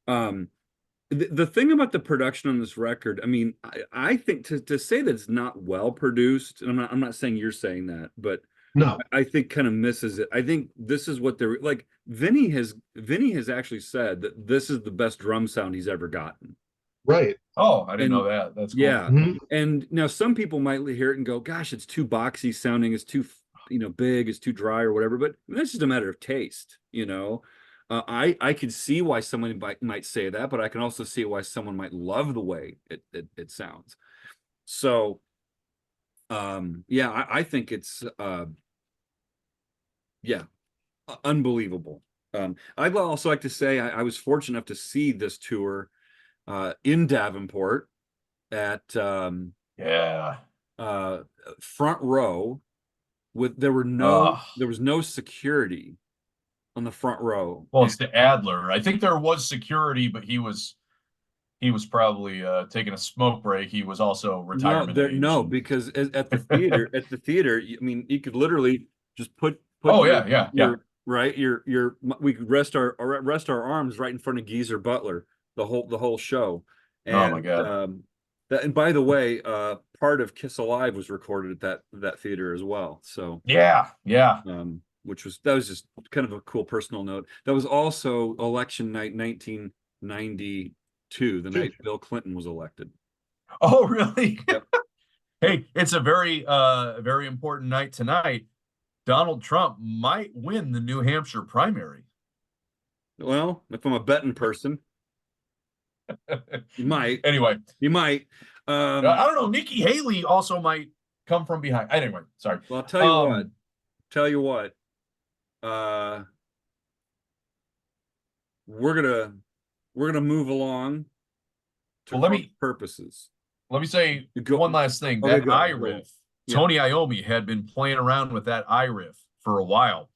S1: the thing about the production on this record, I mean, I think to say that it's not well produced, and I'm not saying you're saying that, but
S3: no,
S1: I think kind of misses it. I think this is what they're like. Vinnie has actually said that this is the best drum sound he's ever gotten.
S3: Right.
S2: Oh, I didn't know that. That's cool.
S1: Yeah. And now some people might hear it and go, gosh, it's too boxy sounding, it's too big, it's too dry or whatever, but that's just a matter of taste, you know. I could see why someone might say that, but I can also see why someone might love the way it sounds. So I think it's unbelievable. I'd also like to say I was fortunate enough to see this tour in Davenport at front row. There was no security on the front row.
S2: Well, it's the Adler. I think there was security, but he was probably taking a smoke break. He was also retirement age.
S1: No, because at the theater, I mean, you could literally just put
S2: Oh
S1: your,
S2: yeah.
S1: right, we could rest our arms right in front of Geezer Butler the whole show.
S2: Oh my
S1: And
S2: God.
S1: and by the way, part of Kiss Alive was recorded at that theater as well. So
S2: Yeah.
S1: that was just kind of a cool personal note. That was also election night 1992, the night Bill Clinton was elected.
S2: Oh, really?
S1: Yep.
S2: Hey, it's a very very important night tonight. Donald Trump might win the New Hampshire primary.
S1: Well, if I'm a betting person, you might.
S2: Anyway,
S1: You might.
S2: I don't know. Nikki Haley also might come from behind. Anyway, sorry.
S1: Well, I'll tell you what. Tell you what. We're gonna move along to purposes.
S2: Let me say one last thing. That I riff, Tony Iommi had been playing around with that I riff for a while.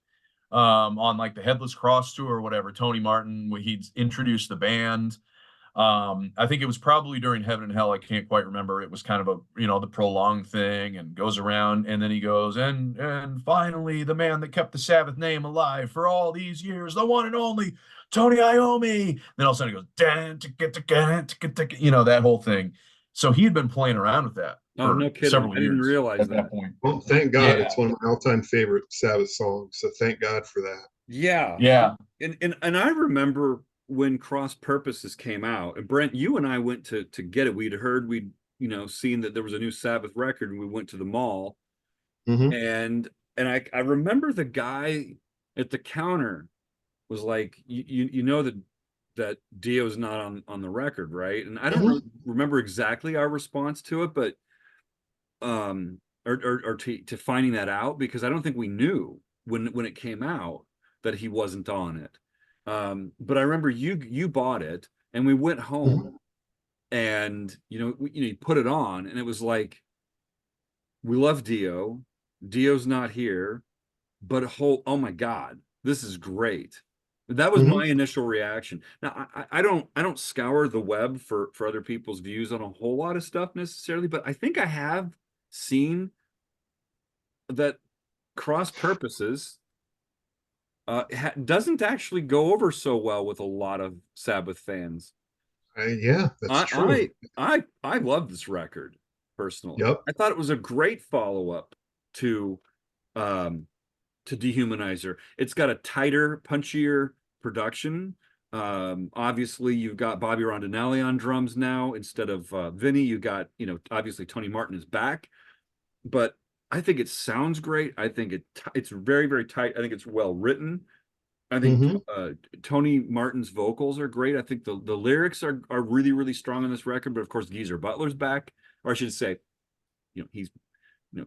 S2: On like the Headless Cross tour or whatever, Tony Martin, he'd introduced the band. I think it was probably during Heaven and Hell. I can't quite remember. It was kind of a, the prolonged thing, and goes around, and then he goes, and finally the man that kept the Sabbath name alive for all these years, the one and only Tony Iommi. Then all of a sudden he goes, that whole thing. So he had been playing around with that for
S1: no kidding.
S2: several
S1: I didn't
S2: years
S1: realize
S2: at that point.
S3: Well, thank God. It's one of my all-time favorite Sabbath songs. So thank God for that.
S1: Yeah. And I remember when Cross Purposes came out, and Brent, you and I went to get it. We'd seen that there was a new Sabbath record, and we went to the mall. And I remember the guy at the counter was like, you know that Dio's not on the record, right? And I don't really remember exactly our response to it, but or to finding that out, because I don't think we knew when it came out that he wasn't on it. But I remember you bought it, and we went home, and you put it on, and it was like, we love Dio. Dio's not here, but oh my God, this is great. That was my initial reaction. Now I don't scour the web for other people's views on a whole lot of stuff necessarily, but I think I have seen that Cross Purposes doesn't actually go over so well with a lot of Sabbath fans.
S3: Yeah, that's true.
S1: I love this record personally.
S3: Yep.
S1: I thought it was a great follow-up to Dehumanizer. It's got a tighter, punchier production. Obviously you've got Bobby Rondinelli on drums now instead of Vinnie. You got, obviously Tony Martin is back, but I think it sounds great. I think it's very, very tight. I think it's well written. I think Tony Martin's vocals are great. I think the lyrics are really, really strong on this record. But of course, Geezer Butler's back, or I should say, he's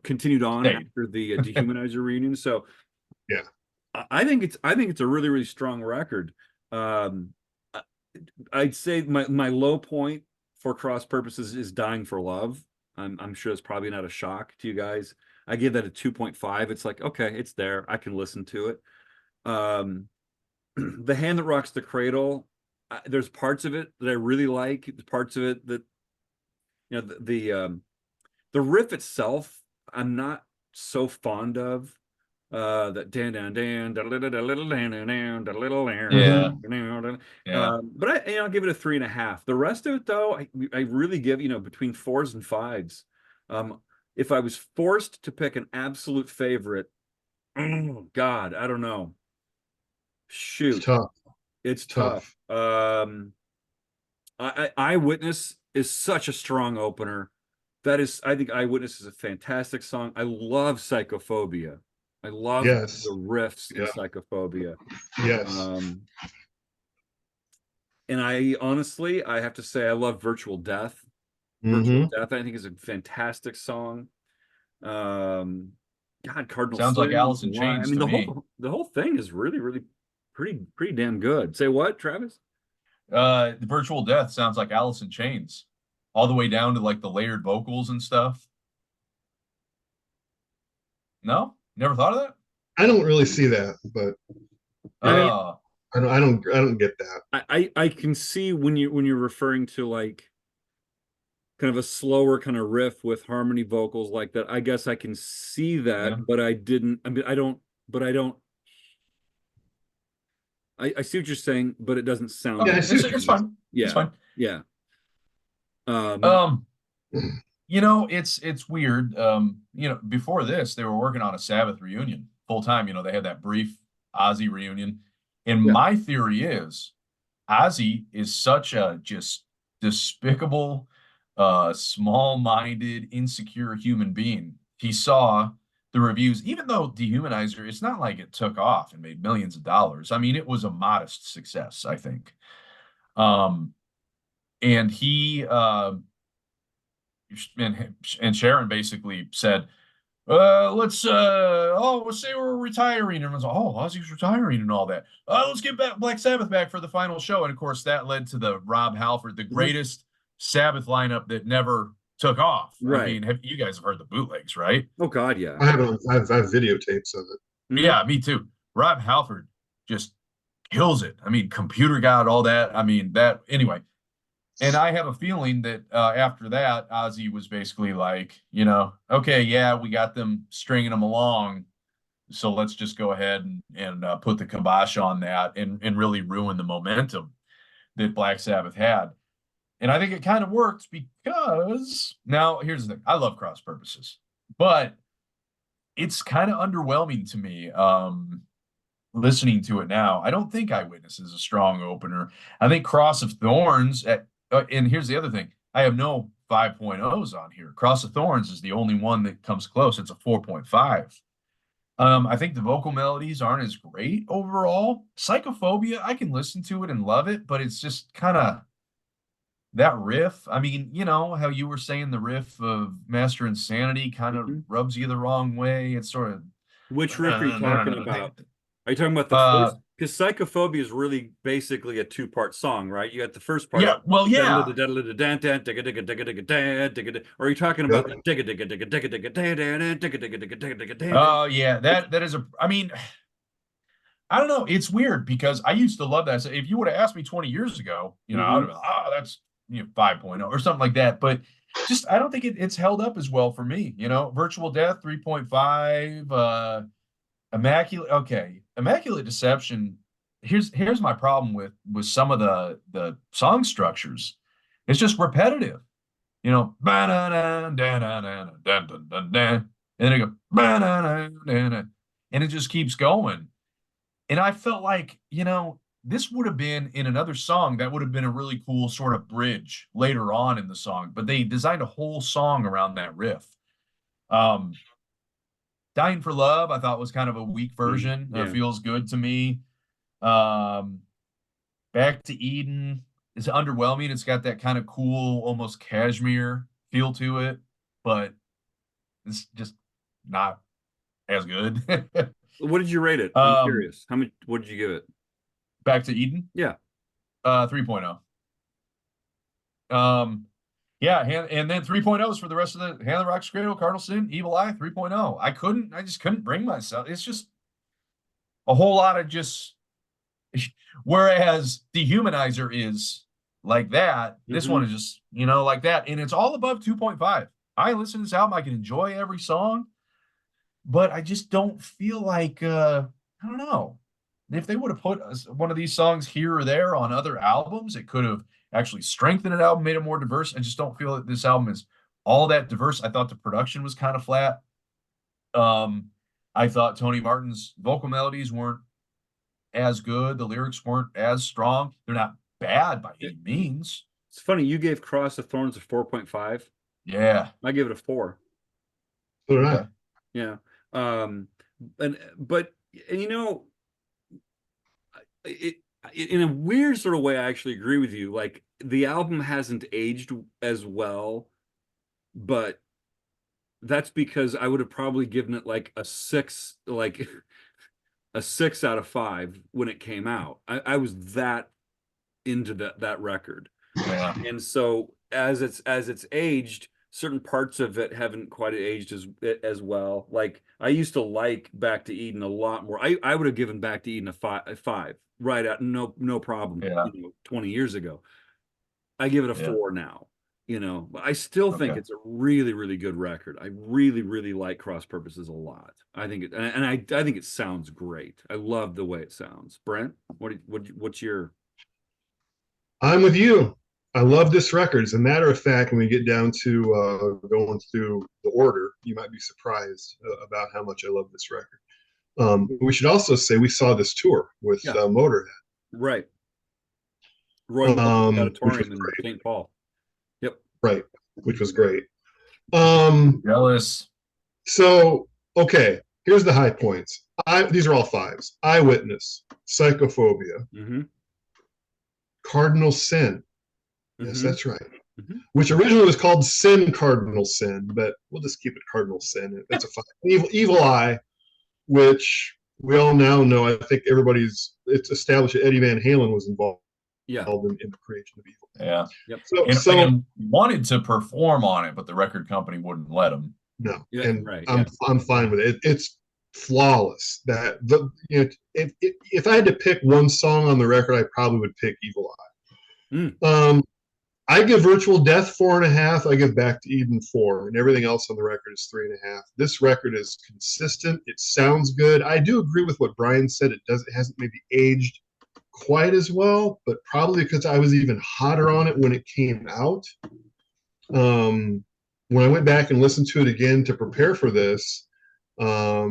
S1: continued on after the Dehumanizer reunion. So
S3: yeah,
S1: I think it's a really, really strong record. I'd say my low point for Cross Purposes is Dying for Love. I'm sure it's probably not a shock to you guys. I give that a 2.5. It's like, okay, it's there. I can listen to it. The Hand That Rocks the Cradle, there's parts of it that I really like. There's parts of it that, the riff itself, I'm not so fond of. That dan dan dan da little dan dan da little but I'll give it a 3.5. The rest of it, though, I really give between 4s and 5s. If I was forced to pick an absolute favorite, oh God, I don't know. Shoot, it's tough. Eyewitness is such a strong opener. I think Eyewitness is a fantastic song. I love Psychophobia. I love the riffs in Psychophobia.
S3: Yes.
S1: And I have to say, I love Virtual Death. Virtual Death, I think, is a fantastic song. God, Cardinal
S2: sounds
S1: Sin,
S2: like Alice in Chains.
S1: I mean, the whole thing is really, really pretty damn good. Say what, Travis?
S2: The Virtual Death sounds like Alice in Chains, all the way down to like the layered vocals and stuff. No? Never thought of that?
S3: I don't really see that, but
S1: I mean,
S3: I don't get that.
S1: I can see when you're referring to like kind of a slower kind of riff with harmony vocals like that. I guess I can see that,
S2: Yeah.
S1: but I didn't. I mean, I don't. But I don't. I see what you're saying, but it doesn't sound.
S3: Yeah, I
S1: Like
S3: see
S2: it's,
S3: what you
S2: it's
S3: mean.
S2: fine.
S1: Yeah.
S2: It's fine.
S1: Yeah.
S2: Um, it's weird. Before this, they were working on a Sabbath reunion full time. They had that brief Ozzy reunion. And
S1: Yeah.
S2: my theory is Ozzy is such a just despicable, small-minded, insecure human being. He saw the reviews, even though Dehumanizer, it's not like it took off and made millions of dollars. I mean, it was a modest success, I think. And he and Sharon basically said, let's say we're retiring. And everyone's like, oh, Ozzy's retiring and all that. Let's get back Black Sabbath back for the final show. And of course, that led to the Rob Halford, the greatest Sabbath lineup that never took off.
S1: Right.
S2: I mean, you guys have heard the bootlegs, right?
S1: Oh God, yeah.
S3: I have videotapes of it.
S2: Yeah, me too. Rob Halford just kills it. I mean, Computer God, all that. I mean, that anyway. And I have a feeling that after that, Ozzy was basically like, okay, yeah, we got them stringing them along. So let's just go ahead and put the kibosh on that and really ruin the momentum that Black Sabbath had. And I think it kind of worked because now here's the thing. I love Cross Purposes, but it's kind of underwhelming to me listening to it now. I don't think Eyewitness is a strong opener. I think Cross of Thorns and here's the other thing. I have no 5.0s on here. Cross of Thorns is the only one that comes close. It's a 4.5. I think the vocal melodies aren't as great overall. Psychophobia, I can listen to it and love it, but it's just kind of that riff. I mean, how you were saying the riff of Master Insanity kind of rubs you the wrong way. It's sort of
S1: Which riff are you talking about? Are you talking about the first? Because Psychophobia is really basically a two-part song, right? You got the first part.
S2: Yeah, well, yeah.
S1: Or are you talking about the
S2: Oh, yeah. That is I mean, I don't know. It's weird because I used to love that. So if you would have asked me 20 years ago, I would have been, that's 5.0 or something like that. But just I don't think it's held up as well for me. Virtual Death 3.5, Immaculate Deception. Here's my problem with some of the song structures. It's just repetitive. And then it go and it just keeps going. And I felt like, this would have been in another song that would have been a really cool sort of bridge later on in the song, but they designed a whole song around that riff. Dying for Love, I thought was kind of a weak version. Feels good to me. Back to Eden is underwhelming. It's got that kind of cool, almost cashmere feel to it, but it's just not as good.
S1: What did you rate it? I'm curious. What did you give it?
S2: Back to Eden?
S1: Yeah.
S2: 3.0. Yeah, and then 3.0s for the rest of the Hand of the Rock's Cradle, Cardinal Sin, Evil Eye, 3.0. I just couldn't bring myself. It's just a whole lot of just, whereas Dehumanizer is like that, this one is just, like that. And it's all above 2.5. I listen to this album, I can enjoy every song, but I just don't feel like, I don't know. If they would have put one of these songs here or there on other albums, it could have actually strengthened an album, made it more diverse. I just don't feel that this album is all that diverse. I thought the production was kind of flat. I thought Tony Martin's vocal melodies weren't as good. The lyrics weren't as strong. They're not bad by any means.
S1: It's funny, you gave Cross of Thorns a 4.5.
S2: Yeah.
S1: I give it a 4.
S3: So did I.
S1: Yeah. In a weird sort of way, I actually agree with you. Like, the album hasn't aged as well, but that's because I would have probably given it like a 6, like a 6 out of 5 when it came out. I was that into that record.
S2: Yeah.
S1: And so as it's aged, certain parts of it haven't quite aged as well. Like I used to like Back to Eden a lot more. I would have given Back to Eden a five right out, no problem.
S2: Yeah.
S1: 20 years ago. I give it a
S2: Yeah.
S1: 4 now. But I still think it's a really, really good record. I really, really like Cross Purposes a lot. I think it, and I think it sounds great. I love the way it sounds. Brent, what's your?
S3: I'm with you. I love this record. As a matter of fact, when we get down to going through the order, you might be surprised about how much I love this record. We should also say we saw this tour with Motorhead.
S1: Right. Roy Auditorium in
S3: great.
S1: St. Paul. Yep.
S3: Right, which was great.
S2: Jealous.
S3: So, okay, here's the high points. These are all 5s. Eyewitness, Psychophobia, Cardinal Sin. Yes, that's right. Which originally was called Sin Cardinal Sin, but we'll just keep it Cardinal Sin. That's a 5. Evil Eye, which we all now know. I think it's established that Eddie Van Halen was involved. In the creation of Evil.
S2: Yeah.
S3: Yep.
S2: So wanted to perform on it, but the record company wouldn't let him.
S3: No. I'm fine with it. It's flawless. If I had to pick one song on the record, I probably would pick Evil Eye. I give Virtual Death 4.5. I give Back to Eden 4, and everything else on the record is 3.5. This record is consistent. It sounds good. I do agree with what Brian said. It hasn't maybe aged quite as well, but probably because I was even hotter on it when it came out. When I went back and listened to it again to prepare for this, I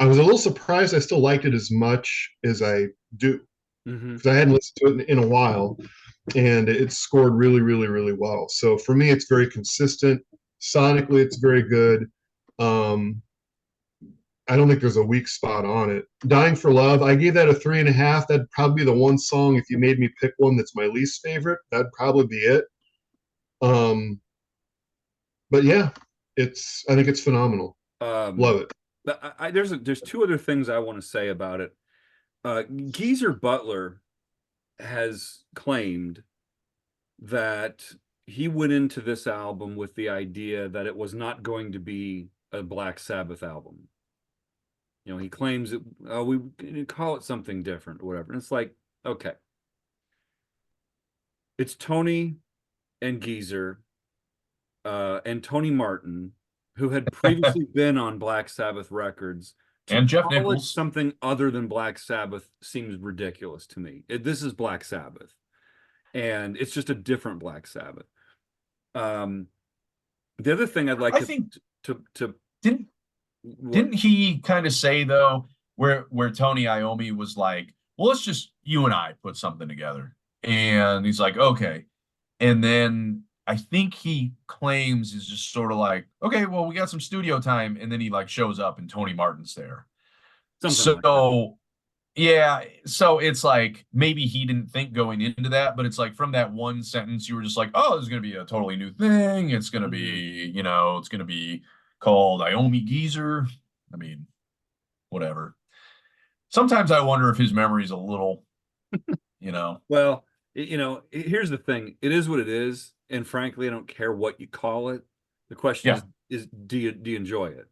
S3: was a little surprised I still liked it as much as I do, because I hadn't listened to it in a while, and it scored really, really, really well. So for me, it's very consistent. Sonically, it's very good. I don't think there's a weak spot on it. Dying for Love, I gave that a 3.5. That'd probably be the one song, if you made me pick one that's my least favorite, that'd probably be it. But yeah, I think it's phenomenal. Love it.
S1: There's 2 other things I want to say about it. Geezer Butler has claimed that he went into this album with the idea that it was not going to be a Black Sabbath album. He claims we call it something different or whatever. And it's like, okay. It's Tony and Geezer and Tony Martin, who had previously been on Black Sabbath records.
S2: And Geoff Nicholls.
S1: Something other than Black Sabbath seems ridiculous to me. This is Black Sabbath. And it's just a different Black Sabbath. The other thing I'd like
S2: Didn't he kind of say, though, where Tony Iommi was like, well, let's just you and I put something together. And he's like, okay. And then I think he claims is just sort of like, okay, well, we got some studio time. And then he shows up and Tony Martin's there. Yeah. So it's like, maybe he didn't think going into that, but it's like from that one sentence, you were just like, oh, this is going to be a totally new thing. It's going to be, it's going to be called Iommi Geezer. I mean, whatever. Sometimes I wonder if his memory's a little,
S1: Well, here's the thing. It is what it is. And frankly, I don't care what you call it. The question is do you enjoy it?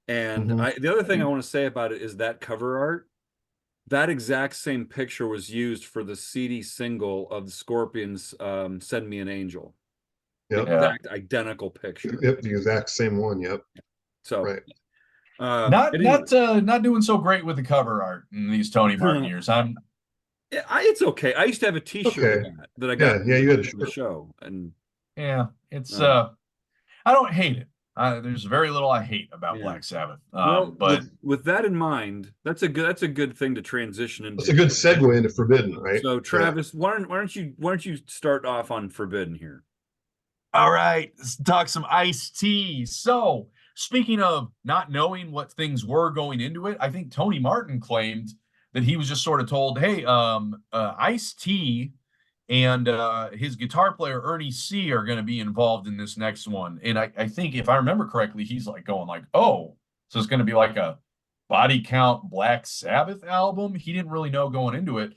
S1: And the other thing I want to say about it is that cover art, that exact same picture was used for the CD single of the Scorpions' Send Me an Angel.
S3: Yep.
S1: The exact identical picture.
S3: Yep, the exact same one. Yep.
S1: So
S3: right.
S2: Not doing so great with the cover art in these Tony Martin years.
S1: It's okay. I used to have a T-shirt that I got.
S3: Yeah, you had
S1: the show, and
S2: it's I don't hate it. There's very little I hate about Black Sabbath. But
S1: with that in mind, that's a good thing to transition into.
S3: It's a good segue into Forbidden, right?
S1: So Travis, why don't you start off on Forbidden here?
S2: All right, let's talk some iced tea. So, speaking of not knowing what things were going into it, I think Tony Martin claimed that he was just sort of told, hey, Ice-T and his guitar player, Ernie C., are going to be involved in this next one. And I think, if I remember correctly, he's going oh, so it's going to be like a body count Black Sabbath album? He didn't really know going into it.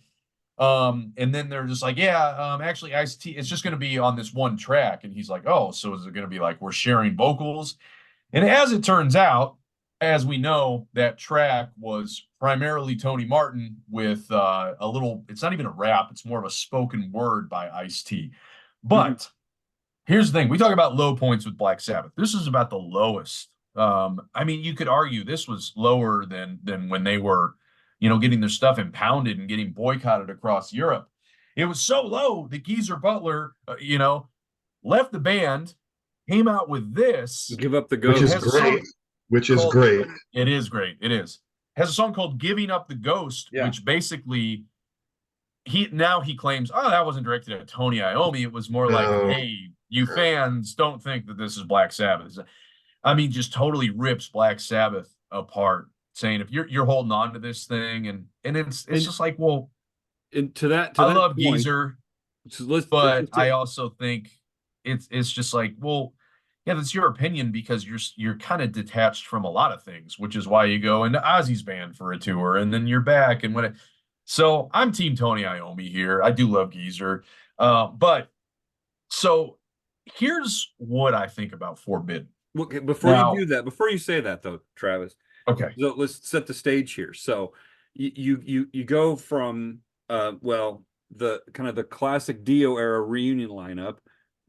S2: And then they're just like, yeah, actually Ice-T, it's just going to be on this one track. And he's like, oh, so is it going to be like we're sharing vocals? And as it turns out, as we know, that track was primarily Tony Martin with a little, it's not even a rap, it's more of a spoken word by Ice-T. But here's the thing, we talk about low points with Black Sabbath. This is about the lowest. I mean, you could argue this was lower than when they were, getting their stuff impounded and getting boycotted across Europe. It was so low that Geezer Butler, left the band, came out with this.
S1: Give Up the Ghost.
S3: Which is great.
S2: It is great. It is. Has a song called Giving Up the Ghost,
S1: Yeah.
S2: which basically he claims, oh, that wasn't directed at Tony Iommi. It was more like, hey, you fans don't think that this is Black Sabbath. I mean, just totally rips Black Sabbath apart, saying if you're holding on to this thing, and it's just like, well,
S1: and to that
S2: I love
S1: point,
S2: Geezer,
S1: so
S2: but I also think it's just like, well, yeah, that's your opinion because you're kind of detached from a lot of things, which is why you go into Ozzy's band for a tour and then you're back and what. So I'm Team Tony Iommi here. I do love Geezer, but so here's what I think about Forbidden.
S1: Okay, before you say that though, Travis.
S2: Okay,
S1: so let's set the stage here. So you go from the kind of the classic Dio era reunion lineup.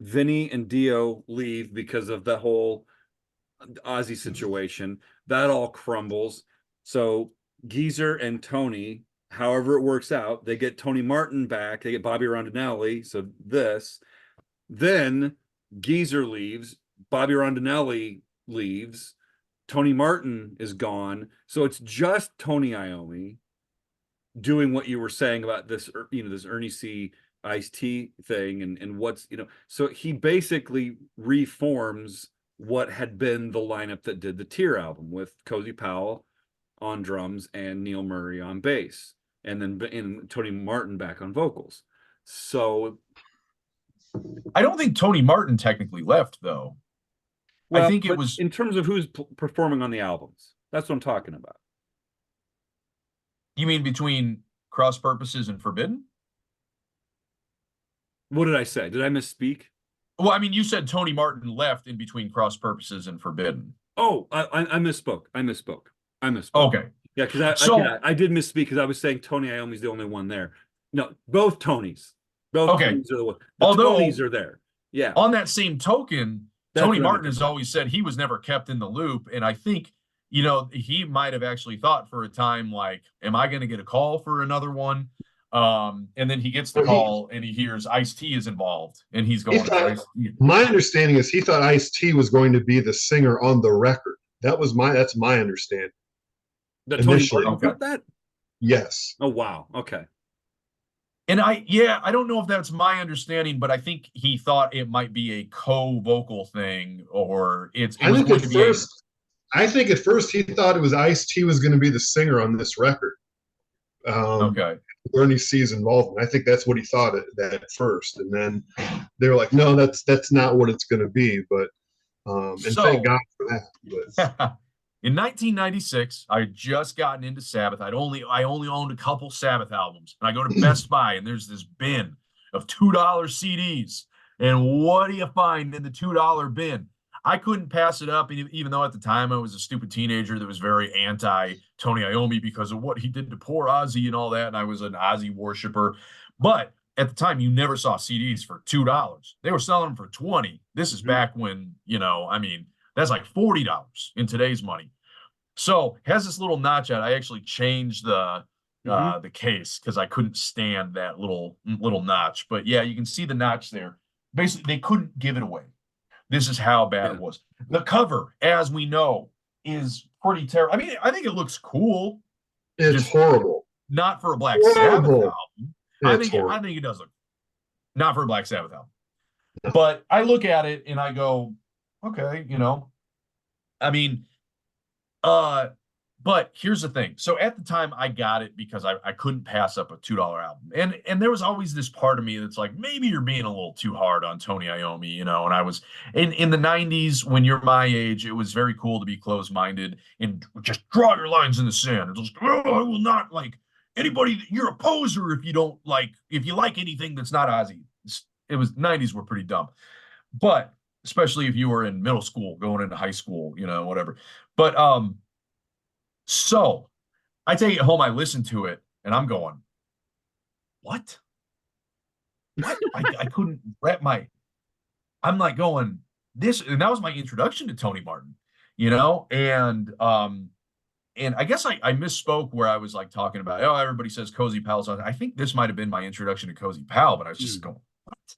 S1: Vinnie and Dio leave because of the whole Ozzy situation. That all crumbles. So Geezer and Tony, however it works out, they get Tony Martin back. They get Bobby Rondinelli. So then Geezer leaves. Bobby Rondinelli leaves. Tony Martin is gone. So it's just Tony Iommi doing what you were saying about this, this Ernie C. Ice-T thing and what's, so he basically reforms what had been the lineup that did the Tear album with Cozy Powell on drums and Neil Murray on bass, and then Tony Martin back on vocals. So
S2: I don't think Tony Martin technically left though. Well, I think it was
S1: in terms of who's performing on the albums. That's what I'm talking about.
S2: You mean between Cross Purposes and Forbidden?
S1: What did I say? Did I misspeak?
S2: Well, I mean, you said Tony Martin left in between Cross Purposes and Forbidden.
S1: Oh, I misspoke. I misspoke.
S2: Okay.
S1: Yeah, because I did misspeak because I was saying Tony Iommi's the only one there. No, both Tonys. Tonys are the one.
S2: Although
S1: Tonys are there. Yeah.
S2: On that same token, Tony Martin has always said he was never kept in the loop. And I think, he might have actually thought for a time, like, am I going to get a call for another one? And then he gets the call and he hears Ice-T is involved and he's going.
S3: My understanding is he thought Ice-T was going to be the singer on the record. That's my understanding.
S1: That Tony Martin put that?
S3: Yes.
S1: Oh, wow. Okay.
S2: And I don't know if that's my understanding, but I think he thought it might be a co-vocal thing, or
S3: I think at first he thought it was Ice-T was going to be the singer on this record.
S2: Okay.
S3: Ernie C's involvement. I think that's what he thought at first, and then they were like, "No, that's not what it's going to be." But thank God for that. But.
S2: In 1996, I had just gotten into Sabbath. I only owned a couple Sabbath albums, and I go to Best Buy, and there's this bin of $2 CDs. And what do you find in the $2 bin? I couldn't pass it up, even though at the time I was a stupid teenager that was very anti Tony Iommi because of what he did to poor Ozzy and all that, and I was an Ozzy worshiper. But at the time, you never saw CDs for $2. They were selling them for $20. This is back when, that's like $40 in today's money. So has this little notch out. I actually changed the case because I couldn't stand that little notch. But yeah, you can see the notch there. Basically, they couldn't give it away. This is how bad it was. The cover, as we know, is pretty terrible. I mean, I think it looks cool.
S3: It's horrible.
S2: Not for a Black Sabbath album. I think it does look not for a Black Sabbath album. But I look at it and I go, okay, I mean, but here's the thing. So at the time I got it because I couldn't pass up a $2 album. And there was always this part of me that's like, maybe you're being a little too hard on Tony Iommi, and I was in the 90s, when you're my age, it was very cool to be closed-minded and just draw your lines in the sand. It's just, I will not anybody, you're a poser if you like anything that's not Ozzy. It was 90s were pretty dumb. But especially if you were in middle school, going into high school, whatever. But so I take it home, I listen to it, and I'm going, what? I couldn't wrap I'm like going, this, and that was my introduction to Tony Martin, and I guess I misspoke where I was like talking about, oh, everybody says Cozy Powell's on. I think this might have been my introduction to Cozy Powell, but I was just going, what?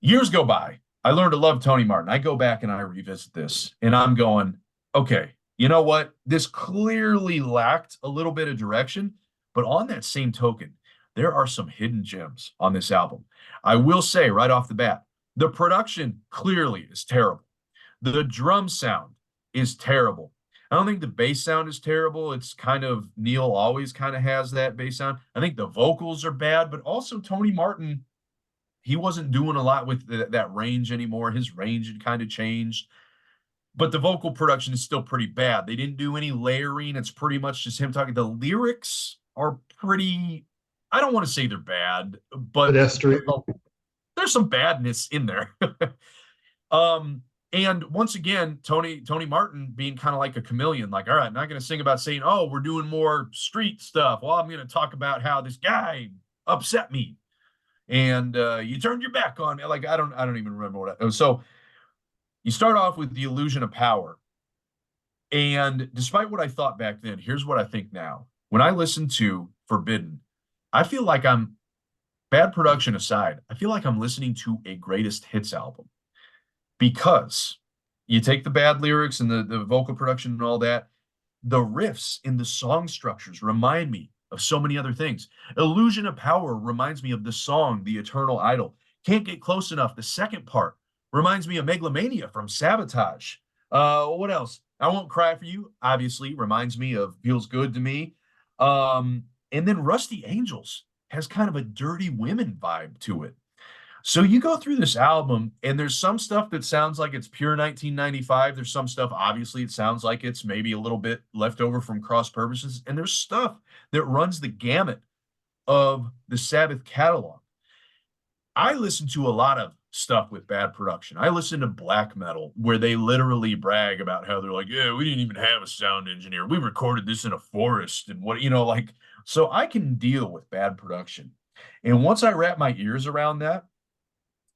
S2: Years go by. I learned to love Tony Martin. I go back and I revisit this, and I'm going, okay, you know what? This clearly lacked a little bit of direction, but on that same token, there are some hidden gems on this album. I will say right off the bat, the production clearly is terrible. The drum sound is terrible. I don't think the bass sound is terrible. It's kind of, Neil always kind of has that bass sound. I think the vocals are bad, but also Tony Martin, he wasn't doing a lot with that range anymore. His range had kind of changed, but the vocal production is still pretty bad. They didn't do any layering. It's pretty much just him talking. The lyrics are pretty, I don't want to say they're bad, but there's some badness in there. And once again, Tony Martin being kind of like a chameleon, like, all right, I'm not going to sing about saying, oh, we're doing more street stuff. Well, I'm going to talk about how this guy upset me, and you turned your back on me. Like, I don't even remember what. So you start off with the illusion of power, and despite what I thought back then, here's what I think now. When I listen to Forbidden, I feel like bad production aside, I feel like I'm listening to a greatest hits album. Because you take the bad lyrics and the vocal production and all that, the riffs in the song structures remind me of so many other things. Illusion of Power reminds me of the song The Eternal Idol. Can't Get Close Enough, the second part, reminds me of Megalomania from Sabotage. What else? I Won't Cry For You, obviously, reminds me of Feels Good to Me. And then Rusty Angels has kind of a Dirty Women vibe to it. So you go through this album, and there's some stuff that sounds like it's pure 1995. There's some stuff, obviously, it sounds like it's maybe a little bit left over from Cross Purposes. And there's stuff that runs the gamut of the Sabbath catalog. I listen to a lot of stuff with bad production. I listen to black metal where they literally brag about how they're like, yeah, we didn't even have a sound engineer. We recorded this in a forest and so I can deal with bad production. And once I wrap my ears around that,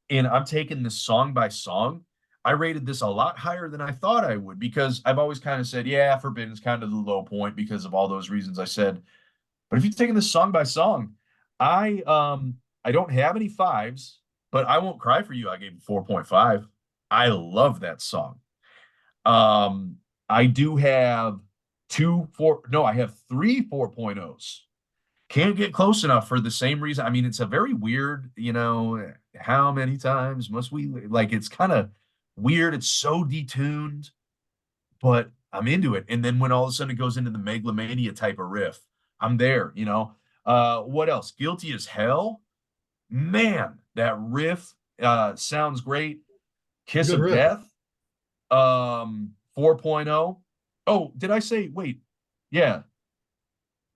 S2: and I'm taking this song by song, I rated this a lot higher than I thought I would, because I've always kind of said, yeah, Forbidden's kind of the low point because of all those reasons I said. But if you're taking this song by song, I don't have any fives, but I Won't Cry For You, I gave it 4.5. I love that song. I do have I have three 4.0s. Can't Get Close Enough for the same reason. I mean, it's a very weird, how many times must we, like, it's kind of weird. It's so detuned, but I'm into it. And then when all of a sudden it goes into the Megalomania type of riff, I'm there, What else? Guilty as Hell. Man, that riff sounds great. Kiss of Death. 4.0. Oh, did I say, wait, yeah.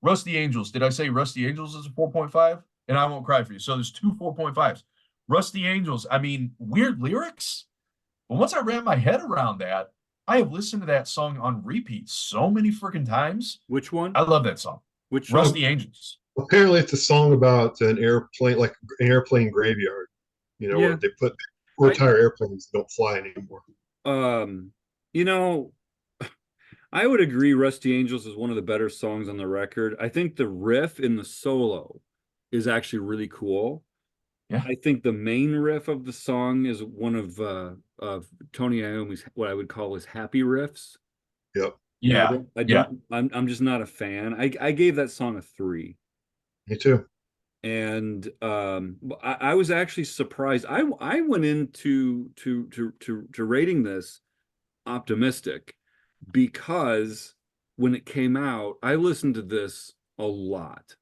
S2: Rusty Angels. Did I say Rusty Angels is a 4.5? And I Won't Cry For You. So there's two 4.5s. Rusty Angels, I mean, weird lyrics. But once I ran my head around that, I have listened to that song on repeat so many freaking times.
S1: Which one?
S2: I love that song.
S1: Which
S2: Rusty Angels.
S3: Apparently it's a song about an airplane, like an airplane graveyard, where they put retire airplanes that don't fly anymore.
S1: I would agree Rusty Angels is one of the better songs on the record. I think the riff in the solo is actually really cool.
S2: Yeah.
S1: I think the main riff of the song is one of Tony Iommi's, what I would call his happy riffs.
S3: Yep.
S2: Yeah.
S1: I'm just not a fan. I gave that song a 3.
S3: Me too.
S1: And I was actually surprised. I went into to rating this optimistic, because when it came out, I listened to this a lot.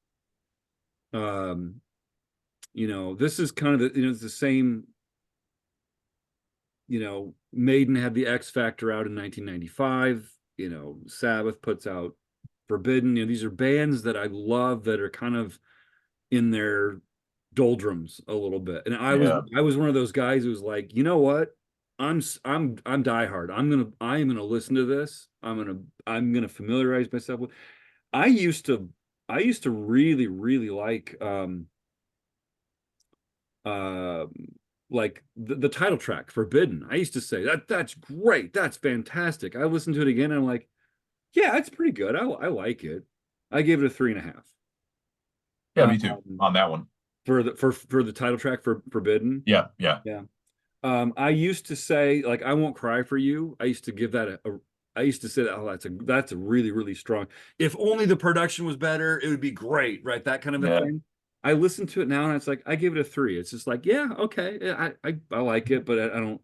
S1: This is kind of it's the same. Maiden had the X Factor out in 1995. Sabbath puts out Forbidden. These are bands that I love that are kind of in their doldrums a little bit. And I was one of those guys who was like, you know what? I'm diehard. I am gonna listen to this. I'm gonna familiarize myself with. I used to really, really like the title track, Forbidden. I used to say that's great, that's fantastic. I listened to it again and I'm like, yeah, it's pretty good. I like it. I gave it a 3.5.
S2: Yeah, me too on that one.
S1: For the title track for Forbidden.
S2: Yeah.
S1: I used to say, like, I Won't Cry for You. I used to give that I used to say that, oh, that's a really, really strong. If only the production was better, it would be great, right? That kind of a thing. I listen to it now and it's like, I give it a 3. It's just like, yeah, okay. I like it, but I don't,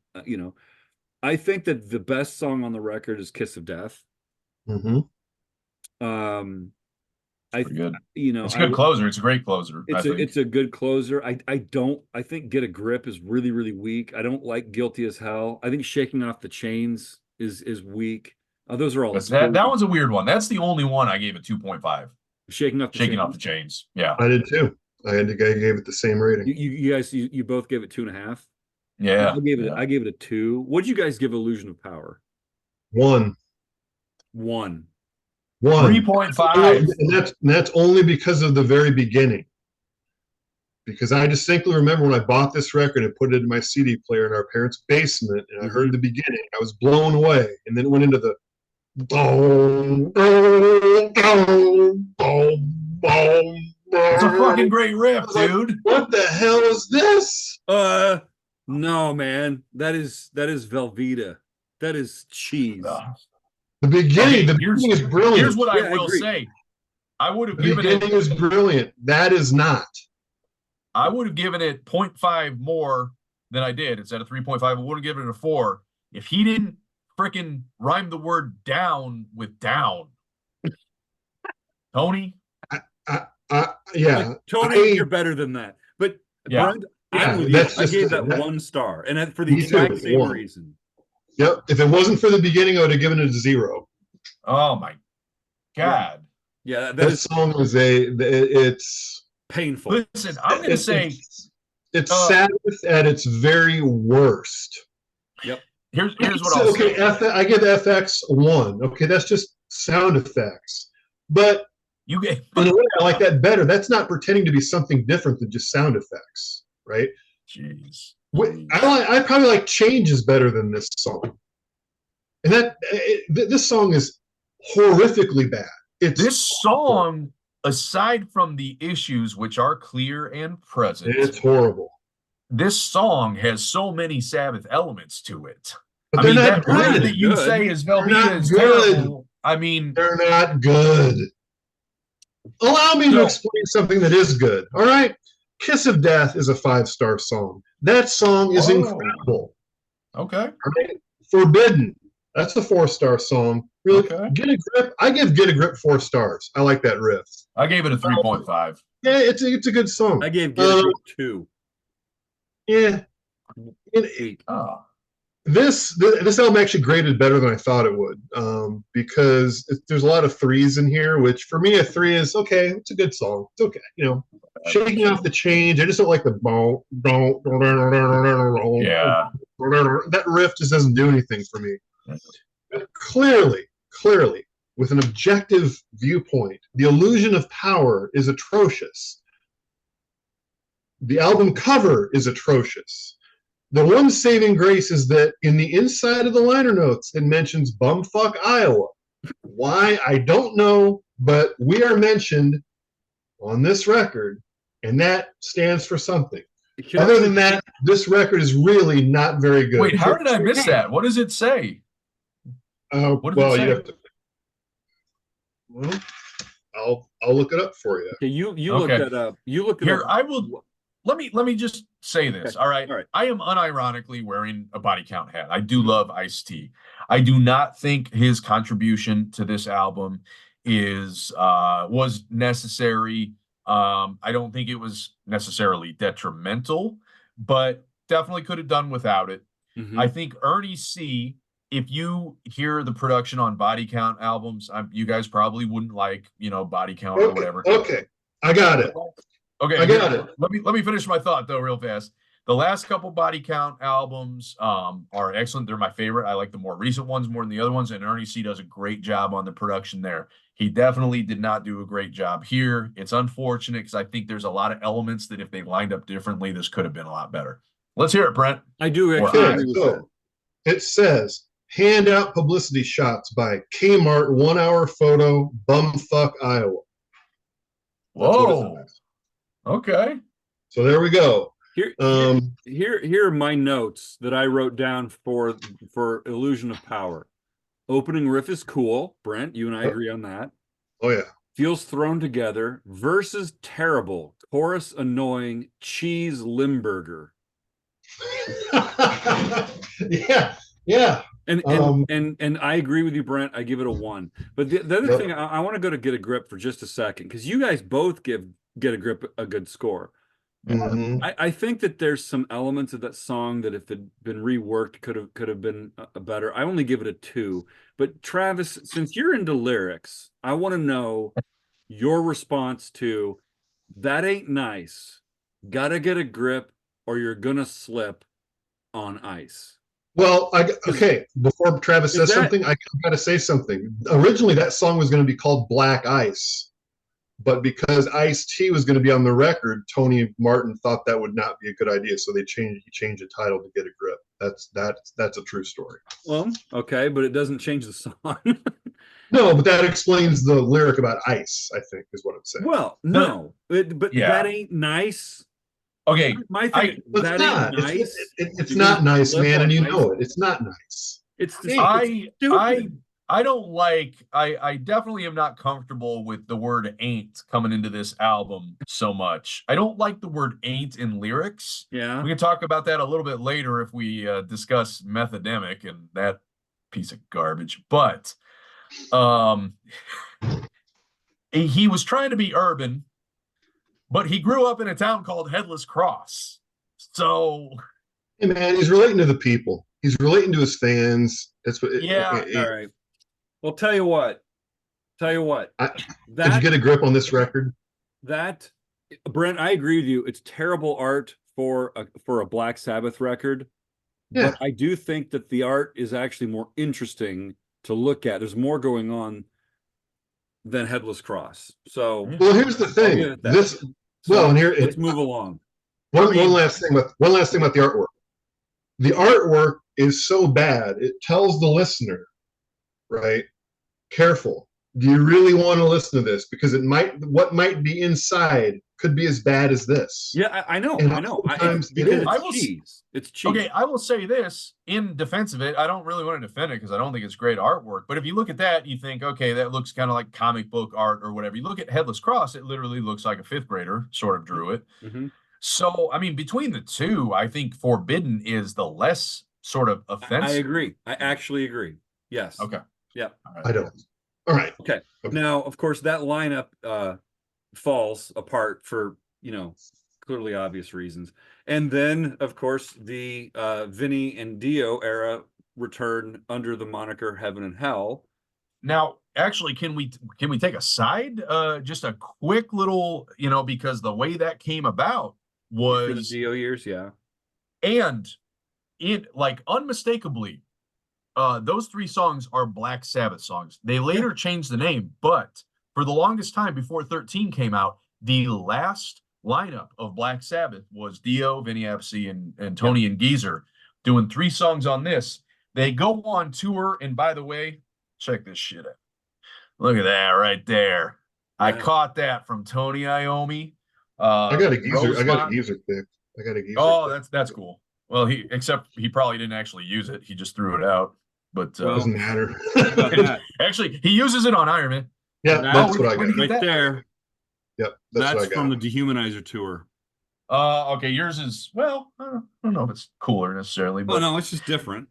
S1: I think that the best song on the record is Kiss of Death.
S3: Mm-hmm.
S2: It's a good closer. It's a great closer.
S1: It's a good closer. I think Get a Grip is really, really weak. I don't like Guilty as Hell. I think Shaking Off the Chains is weak. Those are all
S2: that one's a weird one. That's the only one I gave it 2.5.
S1: Shaking Off the
S2: Chains. Yeah,
S3: I did too. I gave it the same rating.
S1: You guys both gave it 2.5.
S2: Yeah,
S1: I gave it a 2. What did you guys give Illusion of Power?
S3: 1.
S2: 3.5.
S3: And that's only because of the very beginning. Because I distinctly remember when I bought this record and put it in my CD player in our parents' basement, and I heard the beginning, I was blown away. And then it went into the
S2: It's a fucking great riff, dude.
S3: Like, what the hell is this?
S1: No, man. That is Velveeta. That is cheese.
S3: The beginning is brilliant.
S2: Here's what I will say. I would have given it.
S3: The beginning is brilliant. That is not.
S2: I would have given it 0.5 more than I did. Instead of 3.5, I would have given it a 4 if he didn't freaking rhyme the word down with down. Tony?
S3: Yeah.
S1: Tony, you're better than that. But Brent, I gave that 1 star. And for the exact same reason.
S3: Yep. If it wasn't for the beginning, I would have given it a 0.
S2: Oh my God.
S1: Yeah,
S3: that song is it's
S1: painful.
S2: Listen, I'm gonna say
S3: it's Sabbath at its very worst.
S1: Yep.
S2: Here's what I'll say.
S3: I give FX 1. Okay, that's just sound effects. But in a way, I like that better. That's not pretending to be something different than just sound effects, right?
S2: Jeez.
S3: I probably like Changes better than this song. And this song is horrifically bad.
S2: This song, aside from the issues which are clear and present,
S3: it's horrible.
S2: This song has so many Sabbath elements to it.
S3: But they're not good.
S2: That you say is Velveeta is terrible. I mean,
S3: they're not good. Allow me to explain something that is good. All right, Kiss of Death is a 5-star song. That song is incredible.
S2: Okay.
S3: Right? Forbidden. That's a 4-star song. Really, Get a Grip. I give Get a Grip 4 stars. I like that riff.
S2: I gave it a 3.5.
S3: Yeah, it's a good song.
S1: I gave Get a Grip 2.
S3: Yeah.
S1: 8.
S3: This album actually graded better than I thought it would, because there's a lot of 3s in here, which for me a 3 is okay. It's a good song. It's okay, Shaking Off the Change. I just don't like the that riff just doesn't do anything for me. But clearly, with an objective viewpoint, the Illusion of Power is atrocious. The album cover is atrocious. The one saving grace is that in the inside of the liner notes, it mentions bumfuck Iowa. Why? I don't know, but we are mentioned on this record, and that stands for something. Other than that, this record is really not very good.
S2: Wait, how did I miss that? What does it say?
S3: What does it say? You have to. Well, I'll look it up for you.
S1: Okay, you look that up. You look it
S2: here.
S1: up.
S2: I will. Let me just say this. All right. I am unironically wearing a body count hat. I do love Ice-T. I do not think his contribution to this album was necessary. I don't think it was necessarily detrimental, but definitely could have done without it. I think Ernie C if you hear the production on Body Count albums, you guys probably wouldn't like, Body Count or whatever.
S3: Okay, I got it.
S2: Okay,
S3: I got it.
S2: Let me finish my thought though, real fast. The last couple Body Count albums are excellent. They're my favorite. I like the more recent ones more than the other ones, and Ernie C does a great job on the production there. He definitely did not do a great job here. It's unfortunate because I think there's a lot of elements that if they lined up differently, this could have been a lot better. Let's hear it, Brent.
S1: I do
S3: Okay,
S1: agree with
S3: so
S1: that.
S3: it says hand out publicity shots by Kmart 1 hour photo bumfuck Iowa.
S2: Whoa. Okay.
S3: So there we go.
S1: Here are my notes that I wrote down for Illusion of Power. Opening riff is cool. Brent, you and I agree on that.
S3: Oh yeah.
S1: Feels thrown together. Verse is terrible. Chorus annoying. Cheese Limburger.
S3: Yeah.
S1: And I agree with you, Brent. I give it a 1. But the other thing, I want to go to Get a Grip for just a second, because you guys both give Get a Grip a good score.
S3: Mm-hmm.
S1: I think that there's some elements of that song that if it had been reworked could have been a better. I only give it a 2. But Travis, since you're into lyrics, I want to know your response to "That Ain't Nice, Gotta Get a Grip or You're Gonna Slip on Ice."
S3: Well, okay. Before Travis says something, I got to say something. Originally, that song was going to be called Black Ice, but because Ice-T was going to be on the record, Tony Martin thought that would not be a good idea, so he changed the title to Get a Grip. That's a true story.
S1: Well, okay, but it doesn't change the song.
S3: No, but that explains the lyric about ice, I think, is what I'm saying.
S1: Well, no, but
S2: Yeah.
S1: That ain't nice.
S2: Okay,
S1: My thing, that
S3: not.
S1: ain't nice.
S3: It's not nice, man, and you know it. It's not nice.
S1: It's
S2: I don't like. I definitely am not comfortable with the word "ain't" coming into this album so much. I don't like the word "ain't" in lyrics.
S1: Yeah,
S2: we can talk about that a little bit later if we discuss Methodemic and that piece of garbage. But he was trying to be urban, but he grew up in a town called Headless Cross. So,
S3: hey man, he's relating to the people. He's relating to his fans. That's what.
S1: All right. Well, tell you what. Did you get a grip on this record? That, Brent, I agree with you. It's terrible art for a Black Sabbath record.
S3: Yeah.
S1: But I do think that the art is actually more interesting to look at. There's more going on than Headless Cross. So,
S3: well, here's the thing. Let's
S1: move along.
S3: One last thing about the artwork. The artwork is so bad, it tells the listener, right? Careful. Do you really want to listen to this? Because what might be inside could be as bad as this.
S1: Yeah, I know.
S3: Sometimes
S1: it's cheese.
S2: Okay, I will say this in defense of it. I don't really want to defend it because I don't think it's great artwork. But if you look at that, you think, okay, that looks kind of like comic book art or whatever. You look at Headless Cross, it literally looks like a 5th grader sort of drew it.
S1: Mm-hmm.
S2: So, I mean, between the two, I think Forbidden is the less sort of offensive.
S1: I agree. I actually agree. Yes.
S2: Okay.
S1: Yeah.
S3: I don't. All right.
S1: Okay. Now, of course, that lineup falls apart for, clearly obvious reasons. And then, of course, the Vinnie and Dio era return under the moniker Heaven and Hell.
S2: Now, actually, can we take a side? Just a quick little, because the way that came about was
S1: the Dio years, yeah.
S2: And it, like, unmistakably, those 3 songs are Black Sabbath songs. They later changed the name, but for the longest time before 13 came out, the last lineup of Black Sabbath was Dio, Vinnie Appice, and Tony and Geezer doing 3 songs on this. They go on tour, and by the way, check this shit out. Look at that right there. Yeah. I caught that from Tony Iommi.
S3: I got a Geezer pick.
S2: Oh, that's cool. Well, he probably didn't actually use it. He just threw it out. But
S3: doesn't matter.
S2: Actually, he uses it on Iron Man.
S3: Yeah, that's what I got.
S1: Right there.
S3: Yep,
S1: that's from the Dehumanizer tour.
S2: Okay, yours is, well, I don't know if it's cooler necessarily. But
S1: no, it's just different.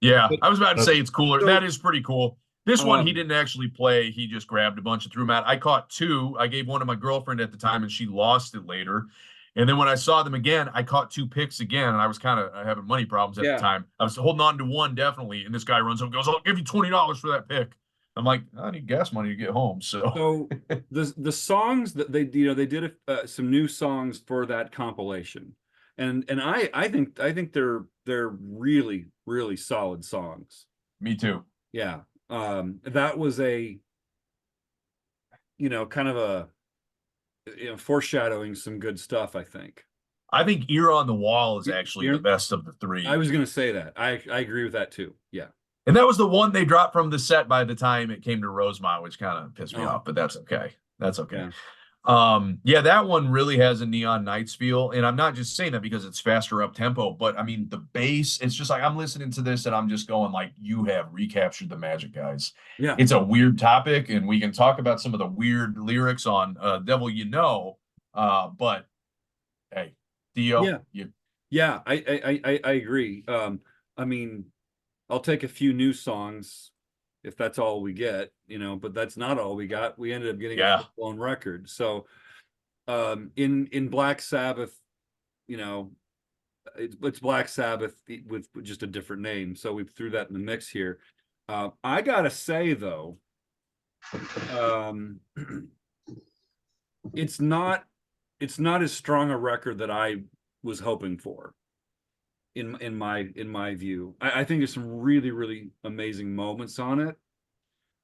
S2: Yeah, I was about to say it's cooler. So, that is pretty cool. This one he didn't actually play. He just grabbed a bunch and threw them out. I caught 2. I gave one to my girlfriend at the time, and she lost it later. And then when I saw them again, I caught 2 picks again, and I was kind of having money problems at the time. I was holding on to one definitely, and this guy runs up and goes, "I'll give you $20 for that pick." I'm like, I need gas money to get home.
S1: So the songs that they they did some new songs for that compilation, and I think they're really really solid songs.
S2: Me too.
S1: Yeah, that was a kind of a foreshadowing some good stuff, I think.
S2: I think Ear on the Wall is actually the best of the 3.
S1: I was going to say that. I agree with that too. Yeah.
S2: And that was the one they dropped from the set by the time it came to Rosemont, which kind of pissed me off, but that's okay. That's okay. Yeah. That one really has a Neon Nights feel. And I'm not just saying that because it's faster up tempo, but I mean, the bass, it's just like I'm listening to this and I'm just going like, you have recaptured the magic, guys.
S1: Yeah.
S2: It's a weird topic, and we can talk about some of the weird lyrics on Devil You Know. But hey, Dio.
S1: Yeah. I agree. I mean, I'll take a few new songs if that's all we get, but that's not all we got. We ended up getting a full-blown record. So in Black Sabbath, it's Black Sabbath with just a different name. So we threw that in the mix here. I gotta say though, it's not as strong a record that I was hoping for. In my view, I think there's some really really amazing moments on it.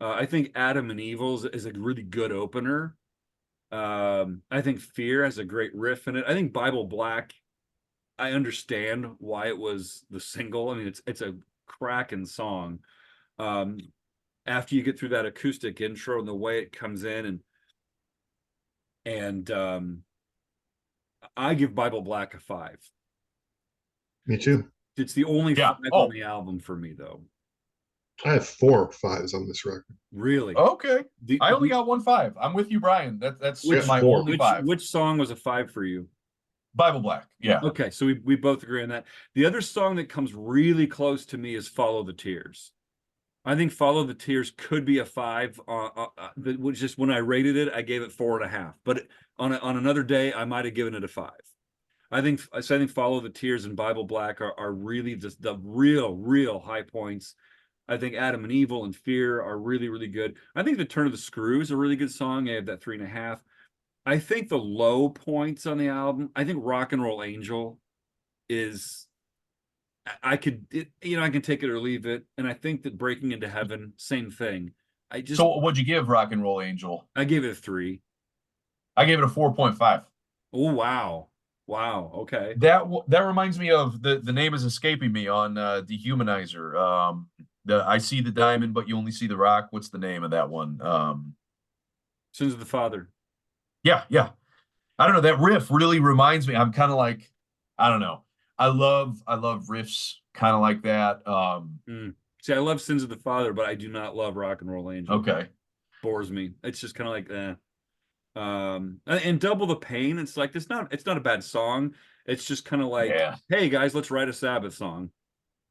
S1: I think Adam and Evil is a really good opener. I think Fear has a great riff in it. I think Bible Black, I understand why it was the single. I mean, it's a cracking song. After you get through that acoustic intro and the way it comes in, and I give Bible Black a 5.
S3: Me too.
S1: It's the only 5 on the album for me, though.
S3: I have 4 5s on this record.
S1: Really?
S2: Okay. I only got 1 5. I'm with you, Brian. That's my only 5.
S1: Which song was a 5 for you?
S2: Bible Black. Yeah.
S1: Okay, so we both agree on that. The other song that comes really close to me is Follow the Tears. I think Follow the Tears could be a 5. Which just when I rated it, I gave it 4.5. But on another day, I might have given it a 5. I think Follow the Tears and Bible Black are really just the real high points. I think Adam and Evil and Fear are really, really good. I think The Turn of the Screw is a really good song. I have that 3.5. I think the low points on the album, I think Rock and Roll Angel is, I can take it or leave it. And I think that Breaking Into Heaven, same thing.
S2: So what'd you give Rock and Roll Angel?
S1: I gave it a 3. I
S2: gave it a 4.5.
S1: Oh, wow. Wow. Okay.
S2: That reminds me of the name is escaping me on Dehumanizer. I see the diamond, but you only see the rock. What's the name of that one?
S1: Sins of the Father.
S2: Yeah. I don't know. That riff really reminds me. I'm kind of like, I don't know. I love riffs kind of like that.
S1: See, I love Sins of the Father, but I do not love Rock and Roll Angel.
S2: Okay.
S1: Bores me. It's just kind of like, and Double the Pain, it's like it's not a bad song. It's just kind of like, hey guys, let's write a Sabbath song.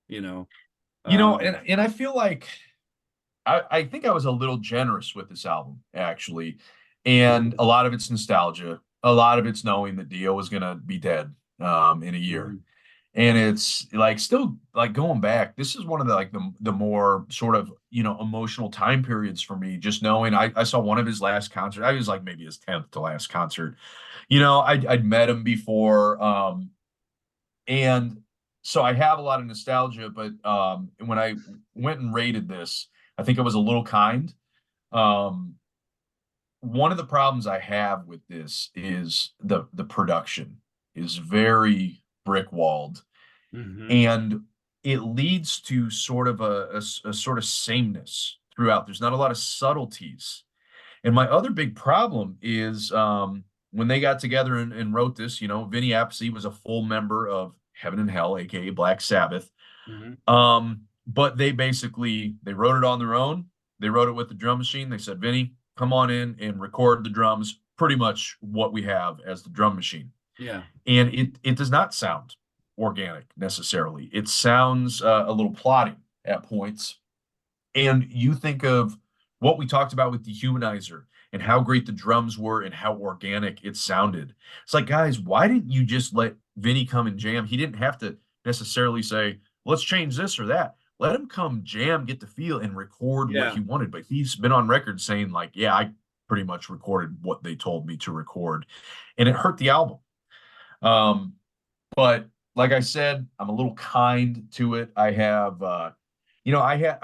S1: And
S2: I feel like I think I was a little generous with this album, actually. And a lot of it's nostalgia. A lot of it's knowing that Dio was gonna be dead in a year. And it's like still like going back, this is one of the more sort of emotional time periods for me, just knowing I saw one of his last concerts. I was like maybe his 10th to last concert. I'd met him before. And so I have a lot of nostalgia, but when I went and rated this, I think I was a little kind. One of the problems I have with this is the production is very brick-walled. And it leads to sort of a sort of sameness throughout. There's not a lot of subtleties. And my other big problem is when they got together and wrote this, Vinnie Appice was a full member of Heaven and Hell, aka Black Sabbath. But they wrote it on their own. They wrote it with the drum machine. They said, Vinnie, come on in and record the drums, pretty much what we have as the drum machine.
S1: Yeah.
S2: And it does not sound organic necessarily. It sounds a little plotting at points. And you think of what we talked about with Dehumanizer and how great the drums were and how organic it sounded. It's like, guys, why didn't you just let Vinnie come and jam? He didn't have to necessarily say, let's change this or that. Let him come jam, get the feel, and record what he wanted. But he's been on record saying, like, yeah, I pretty much recorded what they told me to record. And it hurt the album. But like I said, I'm a little kind to it. I have I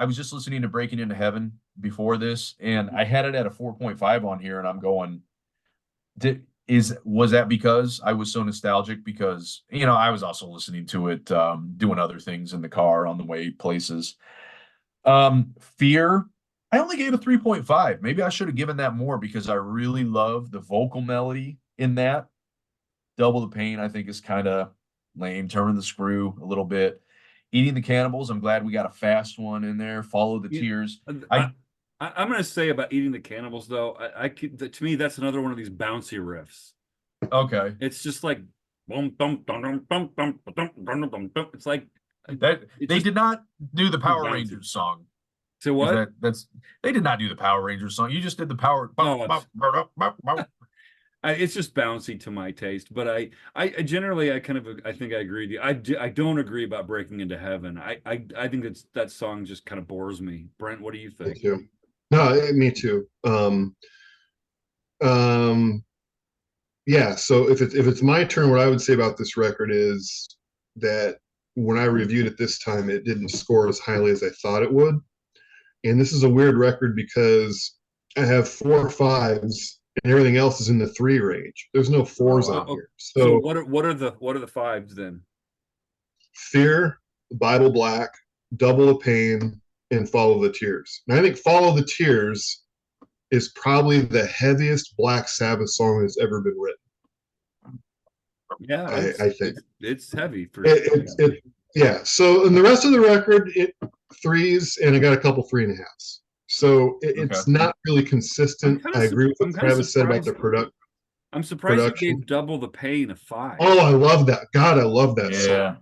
S2: was just listening to Breaking Into Heaven before this, and I had it at a 4.5 on here, and I'm going, was that because I was so nostalgic? Because, I was also listening to it, doing other things in the car on the way places. Fear, I only gave a 3.5. Maybe I should have given that more because I really love the vocal melody in that. Double the Pain, I think, is kind of lame. Turning the Screw a little bit. Eating the Cannibals, I'm glad we got a fast one in there. Follow the Tears.
S1: I'm going to say about Eating the Cannibals, though, to me, that's another one of these bouncy riffs.
S2: Okay.
S1: It's just like, it's like
S2: that they did not do the Power Rangers song.
S1: So what?
S2: They did not do the Power Rangers song. You just did the Power.
S1: It's just bouncy to my taste, but I generally I think I agree with you. I don't agree about Breaking Into Heaven. I think that song just kind of bores me. Brent, what do you think?
S3: Me too. No, me too. Yeah. So if it's my turn, what I would say about this record is that when I reviewed it this time, it didn't score as highly as I thought it would. And this is a weird record because I have 4 5s. And everything else is in the 3 range. There's no 4s on here.
S1: So what are the 5s then?
S3: Fear, Bible Black, Double the Pain, and Follow the Tears. And I think Follow the Tears is probably the heaviest Black Sabbath song that's ever been written.
S1: Yeah,
S3: I think
S1: it's heavy for
S3: yeah. So in the rest of the record, it 3s, and I got a couple 3.5s. So it's not really consistent. I agree with what Travis said about the production.
S1: I'm surprised you gave Double the Pain a 5.
S3: Oh, I love that. God, I love that song.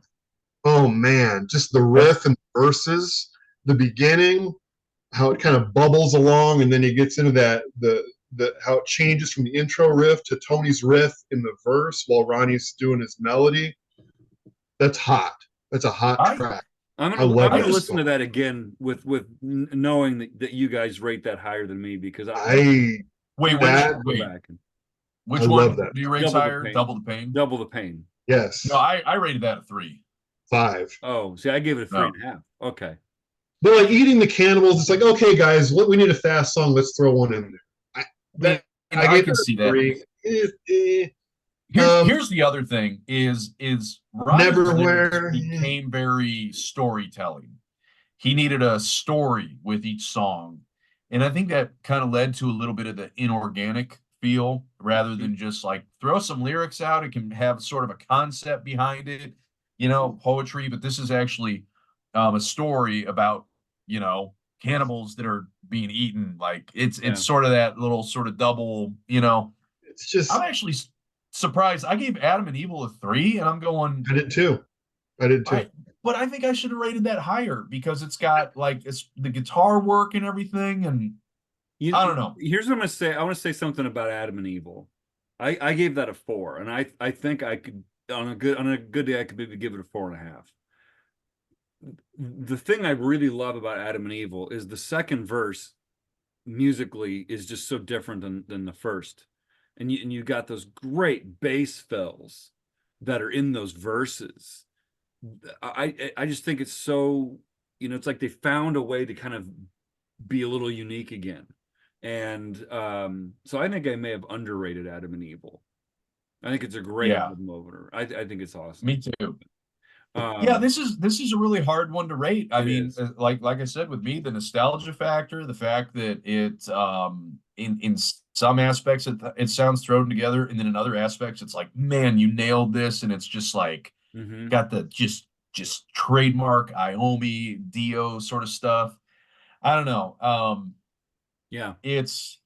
S3: Oh man, just the riff and the verses, the beginning, how it kind of bubbles along, and then he gets into that the how it changes from the intro riff to Tony's riff in the verse while Ronnie's doing his melody. That's hot. That's a hot track.
S1: I'm gonna listen to that again with knowing that you guys rate that higher than me because
S2: which one do you rate higher? Double the Pain.
S1: Double the Pain.
S3: Yes.
S2: No, I rated that a 3.
S3: 5.
S1: Oh, see, I gave it a 3.5. Okay.
S3: But like Eating the Cannibals, it's like, okay, guys, we need a fast song. Let's throw one in there. I
S2: can see that. Here's the other thing is Ronnie's became very storytelling. He needed a story with each song. And I think that kind of led to a little bit of the inorganic feel rather than just like throw some lyrics out. It can have sort of a concept behind it, poetry, but this is actually a story about, cannibals that are being eaten. Like it's sort of that little sort of double,
S3: it's just,
S2: I'm actually surprised. I gave Adam and Evil a 3, and I'm going.
S3: I did too.
S2: But I think I should have rated that higher because it's got it's the guitar work and everything, and I don't know.
S1: Here's what I'm gonna say. I want to say something about Adam and Evil. I gave that a 4, and I think I could on a good day I could maybe give it a 4.5. The thing I really love about Adam and Evil is the second verse musically is just so different than the first. And you got those great bass fills that are in those verses. I just think it's so, it's like they found a way to kind of be a little unique again. And so I think I may have underrated Adam and Evil. I think it's a great album opener. I think it's awesome.
S2: Me too. This is a really hard one to rate. I mean, like I said, with me, the nostalgia factor, the fact that it in some aspects it sounds thrown together, and then in other aspects it's like, man, you nailed this, and it's just like got the just trademark Iommi Dio sort of stuff. I don't know. It's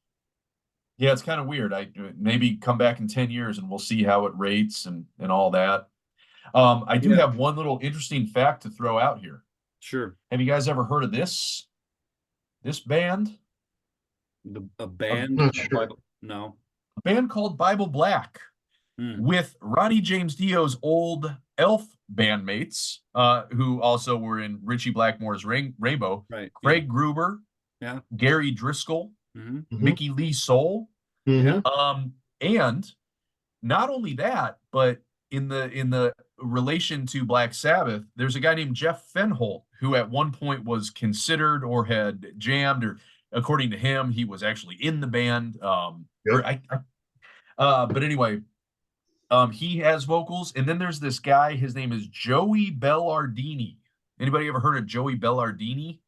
S2: kind of weird. I maybe come back in 10 years and we'll see how it rates and all that. I do have one little interesting fact to throw out here.
S1: Sure.
S2: Have you guys ever heard of this band?
S1: A band?
S3: not sure.
S1: No.
S2: A band called Bible Black
S1: Hmm.
S2: with Ronnie James Dio's old Elf bandmates, who also were in Richie Blackmore's Rainbow.
S1: Right.
S2: Craig Gruber,
S1: Yeah.
S2: Gary Driscoll,
S1: Hmm.
S2: Mickey Lee Soul.
S3: Mhm.
S2: And not only that, but in the relation to Black Sabbath, there's a guy named Jeff Fenholt who at one point was considered or had jammed, or according to him, he was actually in the band. But anyway, he has vocals, and then there's this guy. His name is Joey Bellardini. Anybody ever heard of Joey Bellardini?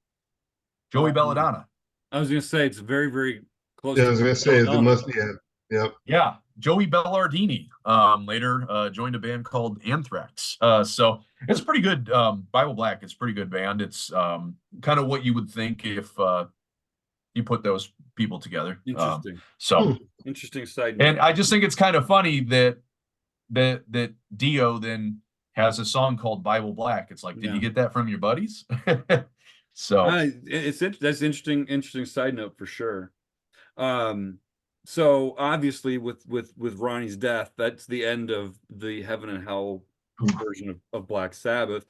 S2: Joey Belladonna.
S1: I was gonna say it's very, very close.
S3: Yeah,
S1: to
S3: I was gonna say the
S1: Belladonna.
S3: must. Yeah, yep.
S2: Yeah, Joey Bellardini. Later joined a band called Anthrax. So it's pretty good. Bible Black. It's a pretty good band. It's kind of what you would think if you put those people together.
S1: Interesting. Interesting side note.
S2: And I just think it's kind of funny that Dio then has a song called Bible Black. It's like, did you get that from your buddies? So
S1: that's interesting side note for sure. So obviously with Ronnie's death, that's the end of the Heaven and Hell version of Black Sabbath.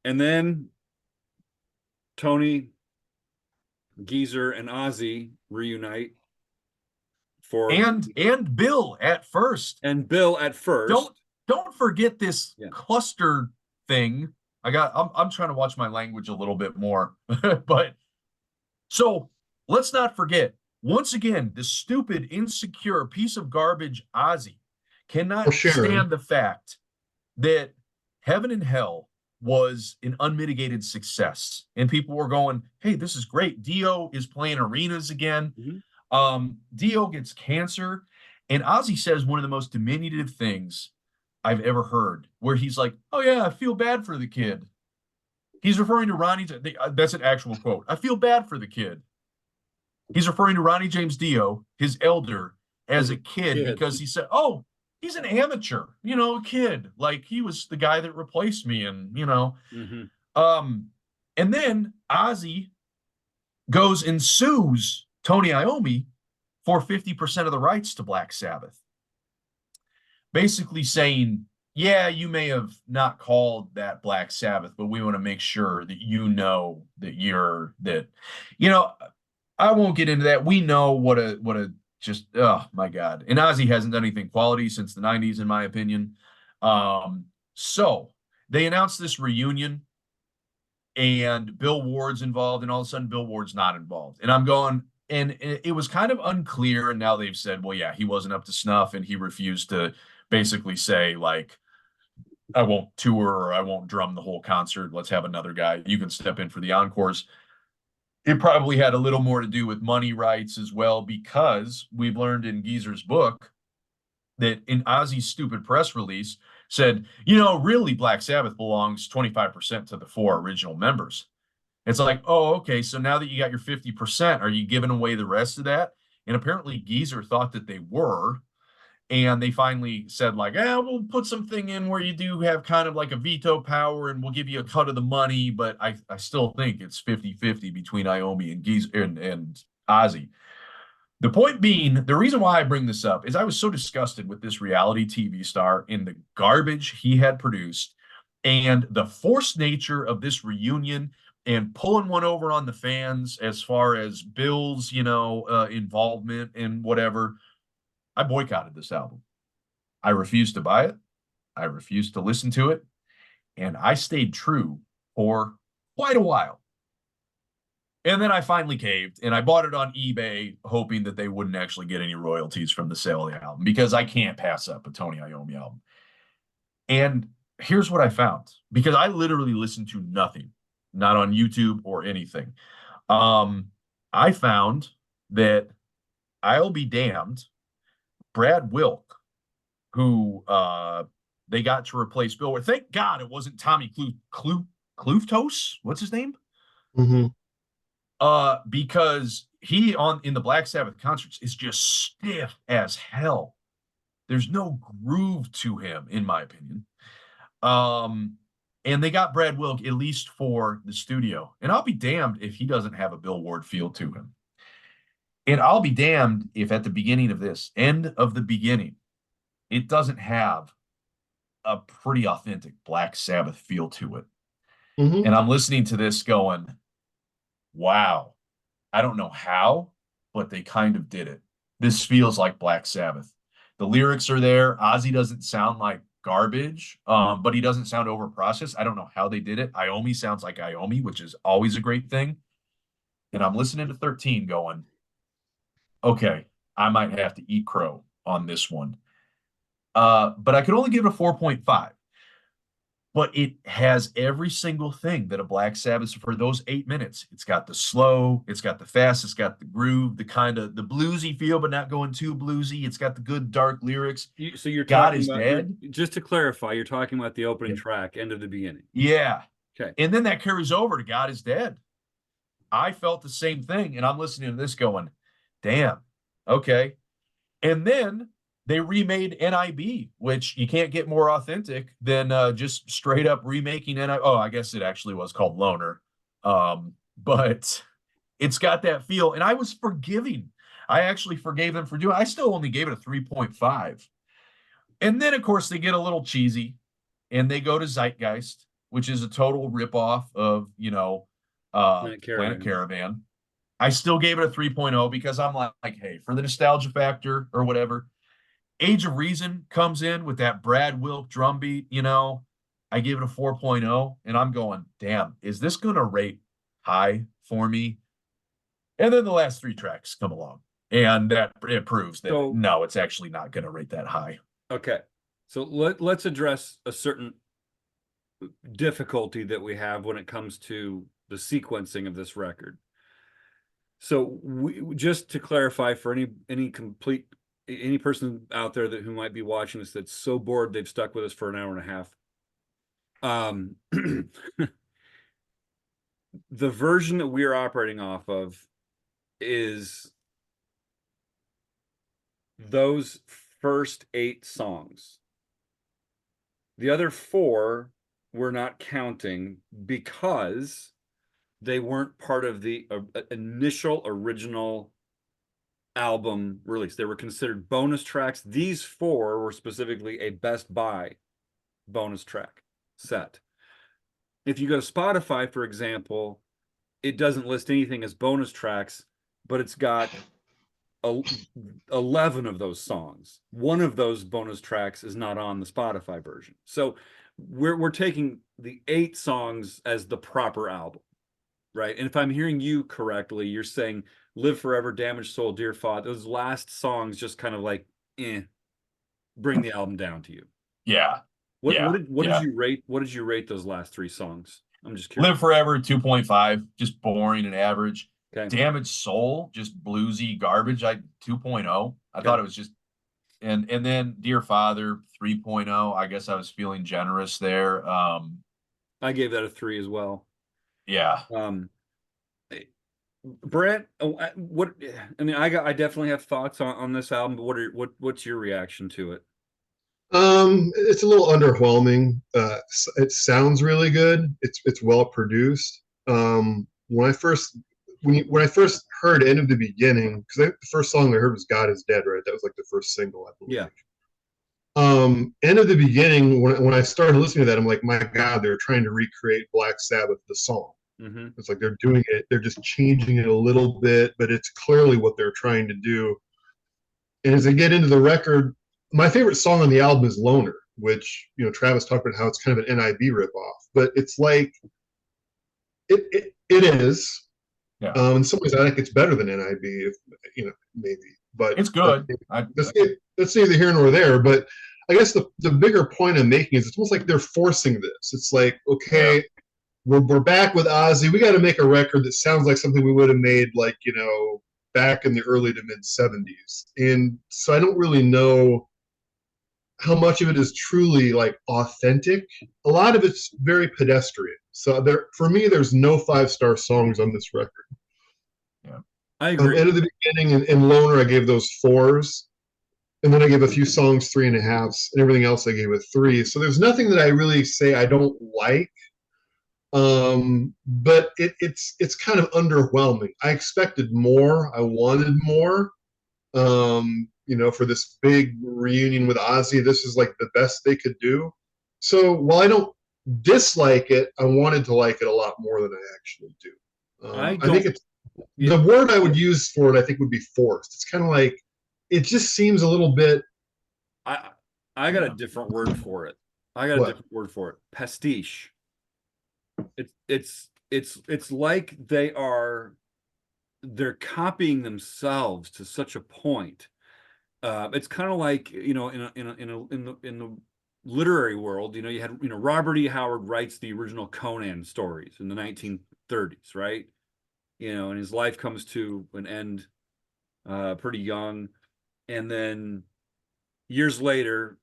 S1: And then Tony, Geezer, and Ozzy reunite for
S2: and Bill at first.
S1: And Bill at first.
S2: Don't forget this cluster thing. I'm trying to watch my language a little bit more. But so let's not forget, once again, the stupid, insecure piece of garbage Ozzy cannot stand the fact that Heaven and Hell was an unmitigated success. And people were going, hey, this is great. Dio is playing arenas again. Dio gets cancer. And Ozzy says one of the most diminutive things I've ever heard, where he's like, oh yeah, I feel bad for the kid. He's referring to Ronnie. That's an actual quote. I feel bad for the kid. He's referring to Ronnie James Dio, his elder, as a kid because he said, oh, he's an amateur, a kid. Like he was the guy that replaced me. And, and then Ozzy goes and sues Tony Iommi for 50% of the rights to Black Sabbath. Basically saying, yeah, you may have not called that Black Sabbath, but we want to make sure that I won't get into that. We know what a just, oh my God. And Ozzy hasn't done anything quality since the 90s, in my opinion. So they announced this reunion and Bill Ward's involved, and all of a sudden Bill Ward's not involved. And I'm going, and it was kind of unclear. And now they've said, well, yeah, he wasn't up to snuff and he refused to basically say, like, I won't tour or I won't drum the whole concert. Let's have another guy. You can step in for the encores. It probably had a little more to do with money rights as well, because we've learned in Geezer's book that in Ozzy's stupid press release said, really Black Sabbath belongs 25% to the 4 original members. It's like, oh, okay, so now that you got your 50%, are you giving away the rest of that? And apparently Geezer thought that they were. And they finally said, like, we'll put something in where you do have kind of like a veto power and we'll give you a cut of the money. But I still think it's 50-50 between Iommi and Geezer and Ozzy. The point being, the reason why I bring this up is I was so disgusted with this reality TV star and the garbage he had produced and the forced nature of this reunion and pulling one over on the fans as far as Bill's, involvement and whatever. I boycotted this album. I refused to buy it. I refused to listen to it. And I stayed true for quite a while. And then I finally caved and I bought it on eBay, hoping that they wouldn't actually get any royalties from the sale of the album, because I can't pass up a Tony Iommi album. And here's what I found, because I literally listened to nothing, not on YouTube or anything. I found that I'll Be Damned, Brad Wilk, who they got to replace Bill. Thank God it wasn't Tommy Klooftos. What's his name? Because he in the Black Sabbath concerts is just stiff as hell. There's no groove to him, in my opinion. And they got Brad Wilk at least for the studio. And I'll be damned if he doesn't have a Bill Ward feel to him. And I'll be damned if at the beginning of this, end of the beginning, it doesn't have a pretty authentic Black Sabbath feel to it.
S3: Mm-hmm.
S2: And I'm listening to this going, wow, I don't know how, but they kind of did it. This feels like Black Sabbath. The lyrics are there. Ozzy doesn't sound like garbage, but he doesn't sound overprocessed. I don't know how they did it. Iommi sounds like Iommi, which is always a great thing. And I'm listening to 13 going, okay, I might have to eat crow on this one. But I could only give it a 4.5. But it has every single thing that a Black Sabbath for those 8 minutes. It's got the slow, it's got the fast, it's got the groove, the kind of the bluesy feel, but not going too bluesy. It's got the good dark lyrics.
S1: So you're
S2: God
S1: talking
S2: is
S1: about,
S2: dead.
S1: Just to clarify, you're talking about the opening track, end of the beginning.
S2: Yeah.
S1: Okay.
S2: And then that carries over to God is Dead. I felt the same thing, and I'm listening to this going, damn, okay. And then they remade NIB, which you can't get more authentic than just straight up remaking NIB. Oh, I guess it actually was called Loner. But it's got that feel. And I was forgiving. I actually forgave them for doing it. I still only gave it a 3.5. And then, of course, they get a little cheesy and they go to Zeitgeist, which is a total ripoff of, Planet Caravan. I still gave it a 3.0 because I'm like, hey, for the nostalgia factor or whatever. Age of Reason comes in with that Brad Wilk drum beat, I give it a 4.0, and I'm going, damn, is this going to rate high for me? And then the last 3 tracks come along, and that it proves that no, it's actually not going to rate that high.
S1: Okay. So let's address a certain difficulty that we have when it comes to the sequencing of this record. So just to clarify for any person out there who might be watching this that's so bored they've stuck with us for an hour and a half. The version that we are operating off of is those first 8 songs. The other 4 we're not counting because they weren't part of the initial original album release. They were considered bonus tracks. These 4 were specifically a Best Buy bonus track set. If you go to Spotify, for example, it doesn't list anything as bonus tracks, but it's got 11 of those songs. One of those bonus tracks is not on the Spotify version. So we're taking the 8 songs as the proper album, right? And if I'm hearing you correctly, you're saying Live Forever, Damaged Soul, Dear Father, those last songs just kind of like, bring the album down to you.
S2: Yeah.
S1: What did you rate? What did you rate those last 3 songs? I'm just curious.
S2: Live Forever, 2.5, just boring and average.
S1: Okay.
S2: Damaged Soul, just bluesy garbage. 2.0. I thought it was just, and then Dear Father, 3.0. I guess I was feeling generous there.
S1: I gave that a 3 as well.
S2: Yeah.
S1: Brent, what? I mean, I definitely have thoughts on this album, but what's your reaction to it?
S3: It's a little underwhelming. It sounds really good. It's well produced. When I first heard End of the Beginning, because the first song I heard was God is Dead, right? That was like the first single, I believe.
S1: Yeah.
S3: End of the Beginning, when I started listening to that, I'm like, my God, they're trying to recreate Black Sabbath, the song.
S1: Mm-hmm.
S3: It's like they're doing it, they're just changing it a little bit, but it's clearly what they're trying to do. And as I get into the record, my favorite song on the album is Loner, which, Travis talked about how it's kind of an NIB ripoff, but it's like, it is.
S2: Yeah.
S3: In some ways, I think it's better than NIB, if maybe, but
S2: it's good.
S3: That's neither here nor there. But I guess the bigger point I'm making is it's almost like they're forcing this. It's like, okay, we're back with Ozzy. We got to make a record that sounds like something we would have made, like, back in the early to mid 70s. And so I don't really know how much of it is truly like authentic. A lot of it's very pedestrian. So for me, there's no 5-star songs on this record.
S2: Yeah,
S1: I agree.
S3: End of the Beginning and Loner, I gave those 4s. and then I gave a few songs 3.5s, and everything else I gave a 3. So there's nothing that I really say I don't like. But it's kind of underwhelming. I expected more. I wanted more. For this big reunion with Ozzy, this is like the best they could do. So while I don't dislike it, I wanted to like it a lot more than I actually do. I think it's the word I would use for it, I think, would be forced. It's kind of like it just seems a little bit.
S1: I got a different word for it. Pastiche. It's like they're copying themselves to such a point. It's kind of like, in the literary world, you had, Robert E. Howard writes the original Conan stories in the 1930s, right? And his life comes to an end pretty young, and then years later,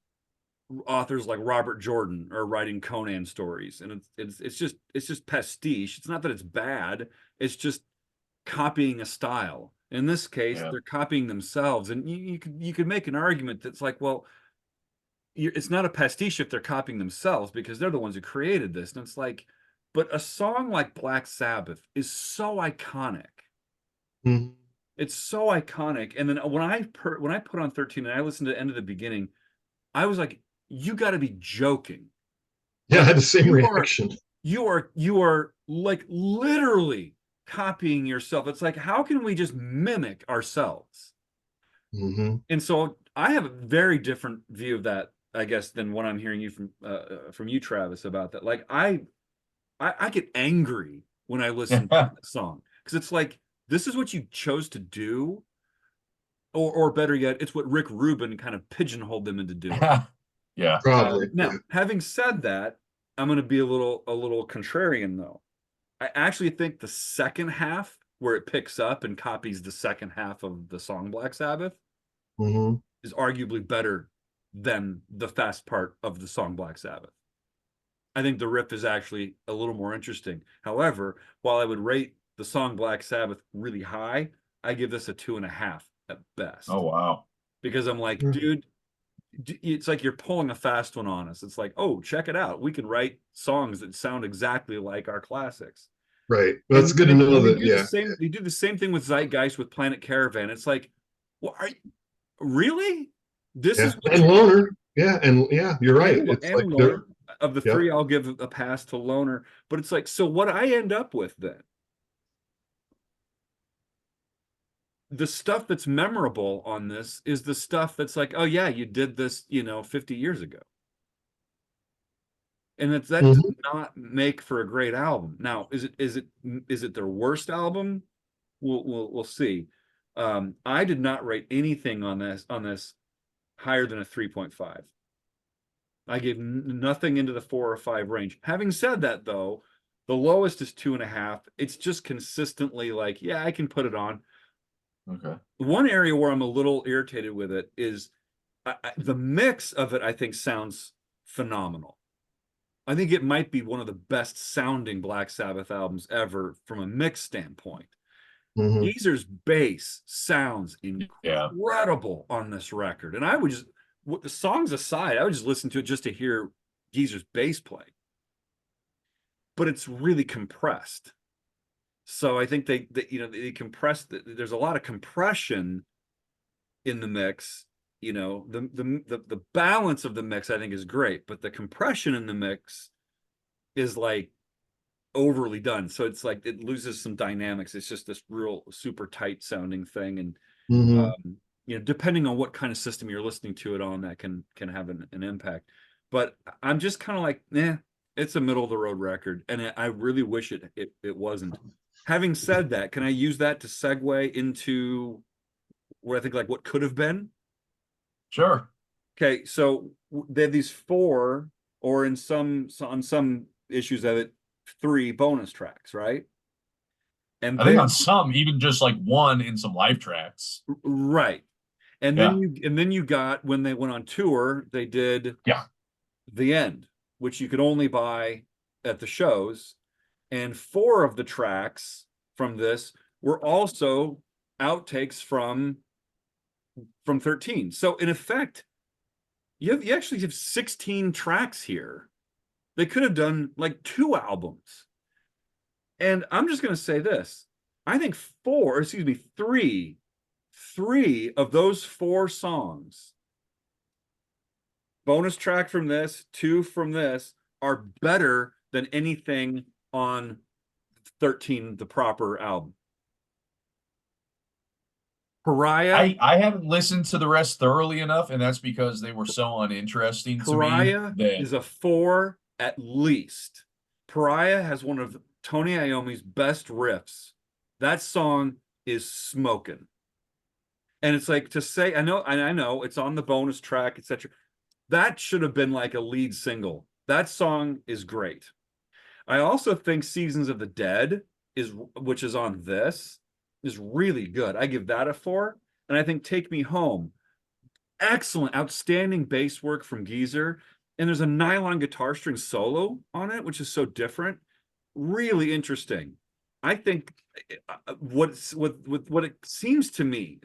S1: authors like Robert Jordan are writing Conan stories, and it's just pastiche. It's not that it's bad, it's just copying a style. In this case, they're copying themselves, and you could make an argument that's like, well, it's not a pastiche if they're copying themselves, because they're the ones who created this. And it's like, but a song like Black Sabbath is so iconic.
S3: Mm-hmm.
S1: It's so iconic. And then when I put on 13 and I listened to End of the Beginning, I was like, you got to be joking.
S3: Yeah, I had the same reaction.
S1: You are like literally copying yourself. It's like, how can we just mimic ourselves?
S3: Mm-hmm.
S1: And so I have a very different view of that, I guess, than what I'm hearing you from you, Travis, about that. Like I get angry when I listen to that song, because it's like, this is what you chose to do, or better yet, it's what Rick Rubin kind of pigeonholed them into doing.
S2: Yeah,
S3: probably.
S1: Now, having said that, I'm going to be a little contrarian though. I actually think the second half, where it picks up and copies the second half of the song Black Sabbath,
S3: mm-hmm.
S1: is arguably better than the fast part of the song Black Sabbath. I think the riff is actually a little more interesting. However, while I would rate the song Black Sabbath really high, I give this a 2.5 at best.
S2: Oh, wow.
S1: Because I'm like, dude, it's like you're pulling a fast one on us. It's like, oh, check it out. We can write songs that sound exactly like our classics.
S3: Right. Well, that's good to know that.
S1: They do the same thing with Zeitgeist, with Planet Caravan. It's like, well, really? This is
S3: and Loner. Yeah, and you're right. It's like
S1: Loner. Of the three, I'll give a pass to Loner. But it's like, so what I end up with then, the stuff that's memorable on this is the stuff that's like, oh yeah, you did this, 50 years ago. And that does not make for a great album. Now, is it their worst album? We'll see. I did not rate anything on this higher than a 3.5. I gave nothing into the 4 or 5 range. Having said that, though, the lowest is 2.5. It's just consistently like, yeah, I can put it on.
S2: Okay.
S1: One area where I'm a little irritated with it is the mix of it, I think, sounds phenomenal. I think it might be one of the best sounding Black Sabbath albums ever from a mix standpoint. Geezer's bass sounds incredible on this record. And I would just, the songs aside, I would just listen to it just to hear Geezer's bass play. But it's really compressed. So I think they compressed. There's a lot of compression in the mix. The balance of the mix, I think, is great, but the compression in the mix is like overly done. So it's like it loses some dynamics. It's just this real super tight sounding thing, and depending on what kind of system you're listening to it on, that can have an impact. But I'm just kind of like, it's a middle of the road record, and I really wish it wasn't. Having said that, can I use that to segue into where I think like what could have been?
S2: Sure.
S1: Okay, so they have these 4, or on some issues of it, 3 bonus tracks, right? And
S2: I think on some, even just like 1 in some live tracks.
S1: Right. And then you got, when they went on tour, they did The End, which you could only buy at the shows. And 4 of the tracks from this were also outtakes from from 13. So in effect, you actually have 16 tracks here. They could have done like 2 albums. And I'm just going to say this. I think 3 of those 4 songs, bonus track from this, 2 from this, are better than anything on 13, the proper album. Pariah.
S2: I haven't listened to the rest thoroughly enough, and that's because they were so uninteresting to me.
S1: Pariah is a 4 at least. Pariah has one of Tony Iommi's best riffs. That song is smoking. And it's like, to say, I know it's on the bonus track, etc. That should have been like a lead single. That song is great. I also think Seasons of the Dead which is on this, is really good. I give that a 4. And I think Take Me Home, excellent, outstanding bass work from Geezer. And there's a nylon guitar string solo on it, which is so different. Really interesting. I think what it seems to me,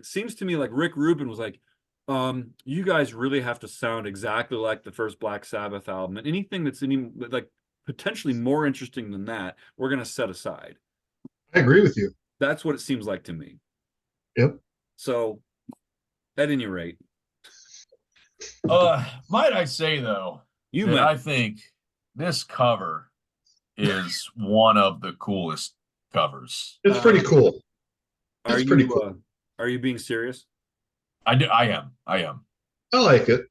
S1: like Rick Rubin was like, you guys really have to sound exactly like the first Black Sabbath album, and anything that's like potentially more interesting than that, we're going to set aside.
S3: I agree with you.
S1: That's what it seems like to me.
S3: Yep.
S1: So, at any rate,
S2: might I say though, I think this cover is one of the coolest covers.
S3: It's pretty cool.
S1: It's pretty cool. Are you being serious?
S2: I am.
S3: I like it.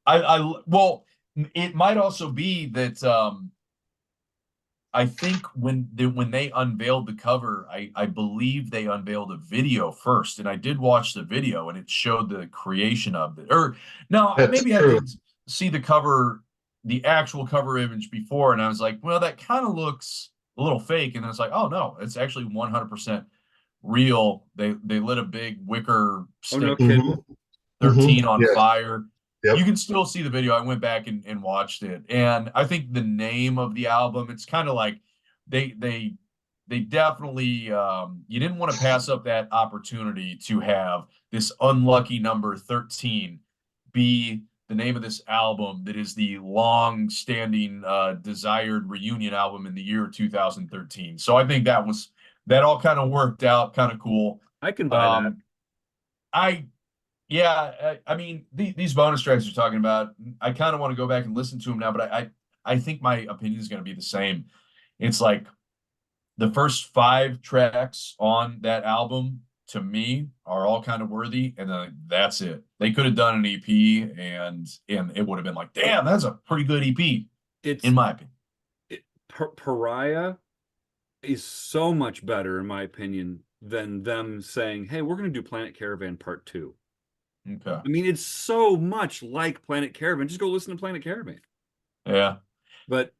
S2: Well, it might also be that I think when they unveiled the cover, I believe they unveiled a video first, and I did watch the video, and it showed the creation of it. Or no, maybe I did see the cover, the actual cover image before, and I was like, well, that kind of looks a little fake, and then it's like, oh no, it's actually 100% real. They lit a big wicker stick,
S1: no kidding.
S2: 13 on fire.
S3: Yep.
S2: You can still see the video. I went back and watched it, and I think the name of the album, it's kind of like they definitely you didn't want to pass up that opportunity to have this unlucky number 13 be the name of this album that is the long-standing desired reunion album in the year 2013. So I think that all kind of worked out kind of cool.
S1: I can buy that.
S2: I mean, these bonus tracks you're talking about, I kind of want to go back and listen to them now, but I think my opinion is going to be the same. It's like the first 5 tracks on that album, to me, are all kind of worthy, and then that's it. They could have done an EP, and it would have been like, damn, that's a pretty good EP, in my opinion.
S1: Pariah is so much better, in my opinion, than them saying, hey, we're going to do Planet Caravan Part 2.
S2: Okay.
S1: I mean, it's so much like Planet Caravan. Just go listen to Planet Caravan.
S2: Yeah.
S1: But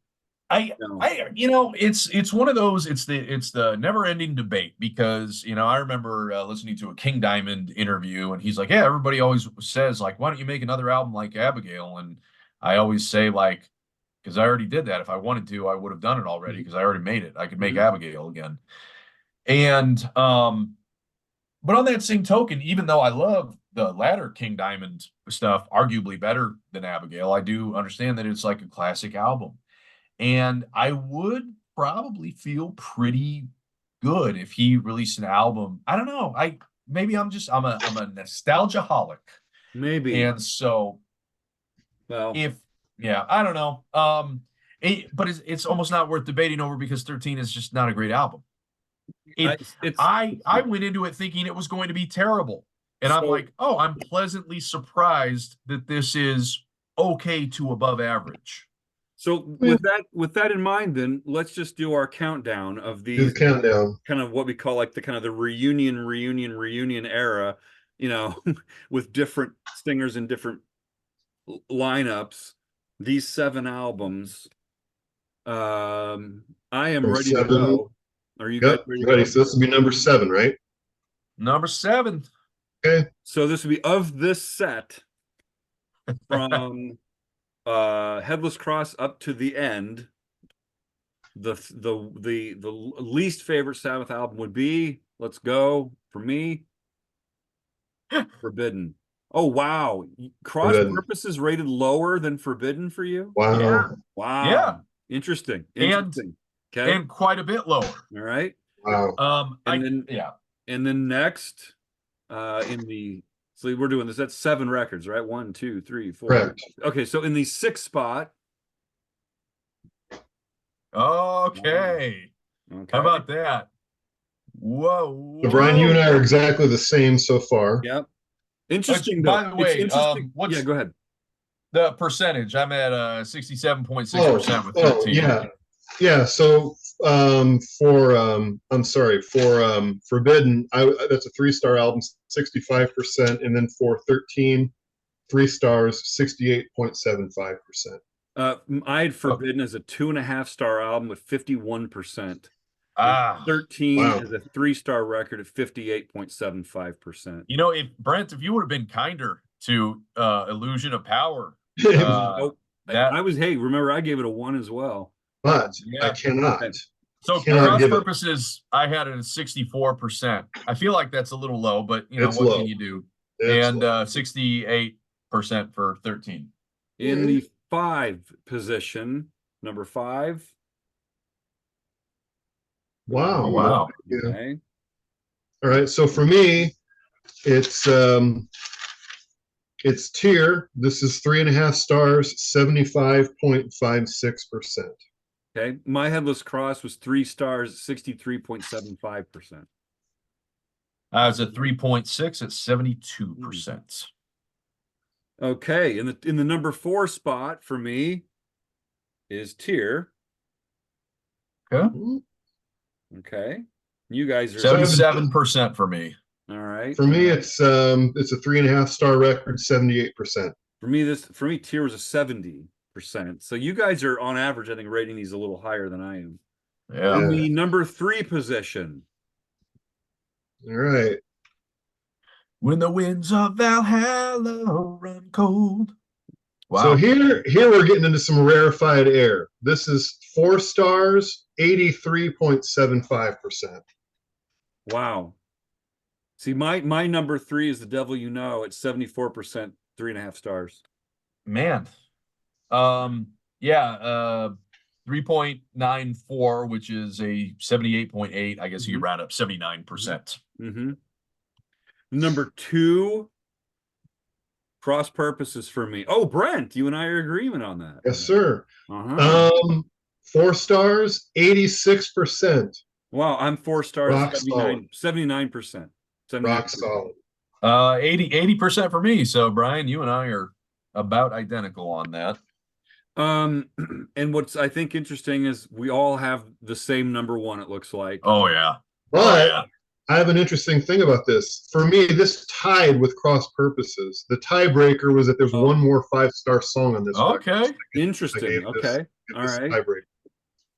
S2: it's one of those, it's the never-ending debate, because I remember listening to a King Diamond interview, and he's like, yeah, everybody always says, like, why don't you make another album like Abigail? And I always say, like, because I already did that. If I wanted to, I would have done it already, because I already made it. I could make Abigail again. And but on that same token, even though I love the latter King Diamond stuff arguably better than Abigail, I do understand that it's like a classic album. And I would probably feel pretty good if he released an album. I don't know. I'm a nostalgia-holic.
S1: Maybe.
S2: And so I don't know. But it's almost not worth debating over, because 13 is just not a great album. I went into it thinking it was going to be terrible. And I'm like, oh, I'm pleasantly surprised that this is okay to above average.
S1: So with that in mind, then let's just do our countdown of these
S3: kind
S1: of what we call like the kind of the reunion era, with different singers and different lineups. These 7 albums. I am ready to go. Are you guys ready?
S3: So this will be number 7, right?
S2: Number 7.
S3: Okay.
S1: So this will be of this set from Headless Cross up to the end. The least favorite Sabbath album would be, let's go, for me, Forbidden. Oh wow. Cross
S3: Forbidden.
S1: Purpose is rated lower than Forbidden for you?
S3: Wow.
S2: Yeah.
S1: Wow.
S2: Yeah.
S1: Interesting.
S2: And-
S1: Interesting. Okay.
S2: And quite a bit lower.
S1: All right.
S3: Wow.
S1: And then next, so we're doing this. That's 7 records, right? 1, 2, 3, 4.
S3: Correct.
S1: Okay, so in the 6th spot.
S2: Okay. How about that? Whoa.
S3: So Brian, you and I are exactly the same so far.
S1: Yep. Interesting.
S2: By the way,
S1: yeah, go ahead.
S2: The percentage? I'm at 67.6% with 13.
S3: Yeah. So for Forbidden, that's a 3-star album, 65%, and then for 13, 3 stars, 68.75%.
S1: I had Forbidden as a 2.5-star album with 51%. 13 is a 3-star record at 58.75%.
S2: You know, if you would have been kinder to Illusion of Power,
S1: remember I gave it a 1 as well.
S3: But I cannot.
S2: So cross purposes, I had it at 64%. I feel like that's a little low, but what can you do? And 68% for 13.
S1: In the 5 position, number 5.
S3: Wow.
S2: Wow.
S1: Okay.
S3: All right. So for me, it's Tier. This is 3.5 stars, 75.56%.
S1: Okay. My Headless Cross was 3 stars, 63.75%.
S2: I was at 3.6 at 72%.
S1: Okay. In the number 4 spot for me is Tier.
S2: Okay.
S1: Okay. You guys are
S2: 77% for me.
S1: All right.
S3: For me, it's a 3.5-star record, 78%.
S1: For me, Tier was a 70%. So you guys are on average, I think, rating these a little higher than I am.
S2: Yeah.
S1: In the number 3 position.
S3: All right.
S2: When the winds of Valhalla run cold. Wow.
S3: So here we're getting into some rarefied air. This is 4 stars, 83.75%.
S1: Wow. See, my number 3 is The Devil You Know at 74%, 3.5 stars.
S2: Man. 3.94, which is a 78.8. I guess you round up 79%.
S1: Mm-hmm. Number 2, Cross Purposes for me. Oh, Brent, you and I are in agreement on that.
S3: Yes, sir. 4 stars, 86%.
S1: Wow, I'm 4 stars,
S3: Rock
S1: 79%.
S3: Rock solid.
S2: 80% for me. So Brian, you and I are about identical on that.
S1: And what's I think interesting is we all have the same number 1, it looks like.
S2: Oh yeah.
S3: But I have an interesting thing about this. For me, this tied with Cross Purposes. The tiebreaker was that there's one more 5-star song on this record.
S1: Okay. Interesting. Okay. All right.
S3: Tiebreaker.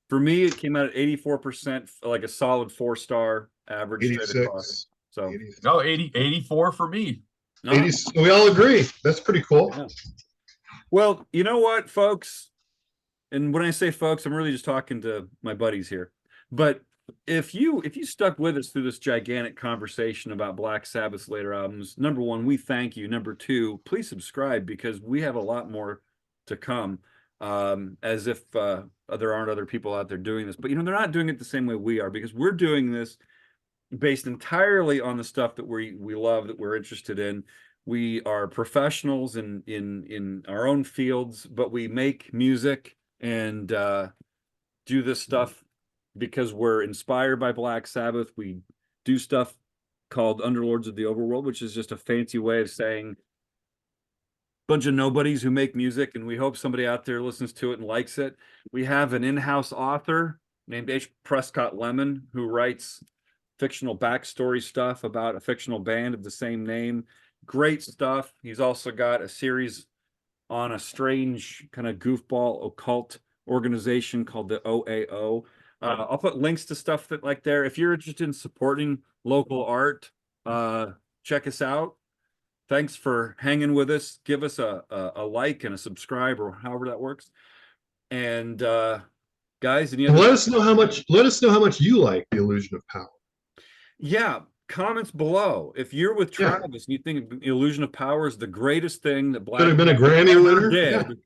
S1: For me, it came out at 84%, like a solid 4-star average.
S3: 86.
S1: So
S2: 84 for me.
S3: 80, so we all agree. That's pretty cool.
S1: Yeah. Well, you know what, folks? And when I say folks, I'm really just talking to my buddies here. But if you stuck with us through this gigantic conversation about Black Sabbath's later albums, number 1, we thank you. Number 2, please subscribe because we have a lot more to come. As if there aren't other people out there doing this, but they're not doing it the same way we are because we're doing this based entirely on the stuff that we love, that we're interested in. We are professionals in our own fields, but we make music and do this stuff because we're inspired by Black Sabbath. We do stuff called Underlords of the Overworld, which is just a fancy way of saying bunch of nobodies who make music, and we hope somebody out there listens to it and likes it. We have an in-house author named H. Prescott Lemon who writes fictional backstory stuff about a fictional band of the same name. Great stuff. He's also got a series on a strange kind of goofball occult organization called the OAO. I'll put links to stuff there. If you're interested in supporting local art, check us out. Thanks for hanging with us. Give us a like and a subscribe or however that works. And guys, let us know how much you like The Illusion of Power. Yeah, comments below. If you're with
S3: Yeah.
S1: Travis and you think Illusion of Power is the greatest thing that Black
S3: Could have been a
S1: Sabbath
S3: Grammy
S1: ever
S3: winner.
S1: did,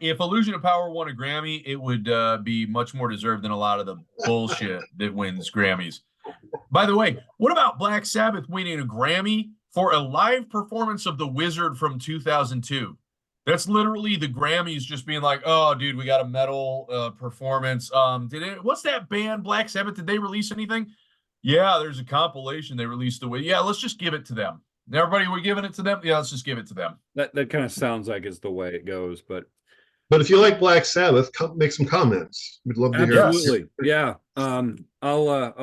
S2: If Illusion of Power won a Grammy, it would be much more deserved than a lot of the bullshit that wins Grammys. By the way, what about Black Sabbath winning a Grammy for a live performance of The Wizard from 2002? That's literally the Grammys just being like, oh, dude, we got a metal performance. What's that band, Black Sabbath? Did they release anything? Yeah, there's a compilation they released the way. Yeah, let's just give it to them. Everybody, we're giving it to them. Yeah, let's just give it to them.
S1: that kind of sounds like it's the way it goes, but
S3: if you like Black Sabbath, make some comments. We'd love to hear.
S1: absolutely, yeah. I'll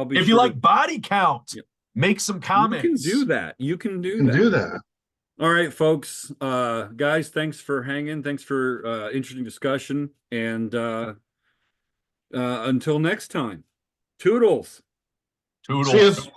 S1: be.
S2: If
S1: sure
S2: you like
S1: to,
S2: body count, make some comments.
S1: You can do that. You can
S3: You can do that.
S1: All right, folks. Guys, thanks for hanging. Thanks for interesting discussion. And until next time, toodles.
S2: Toodles.
S3: See ya.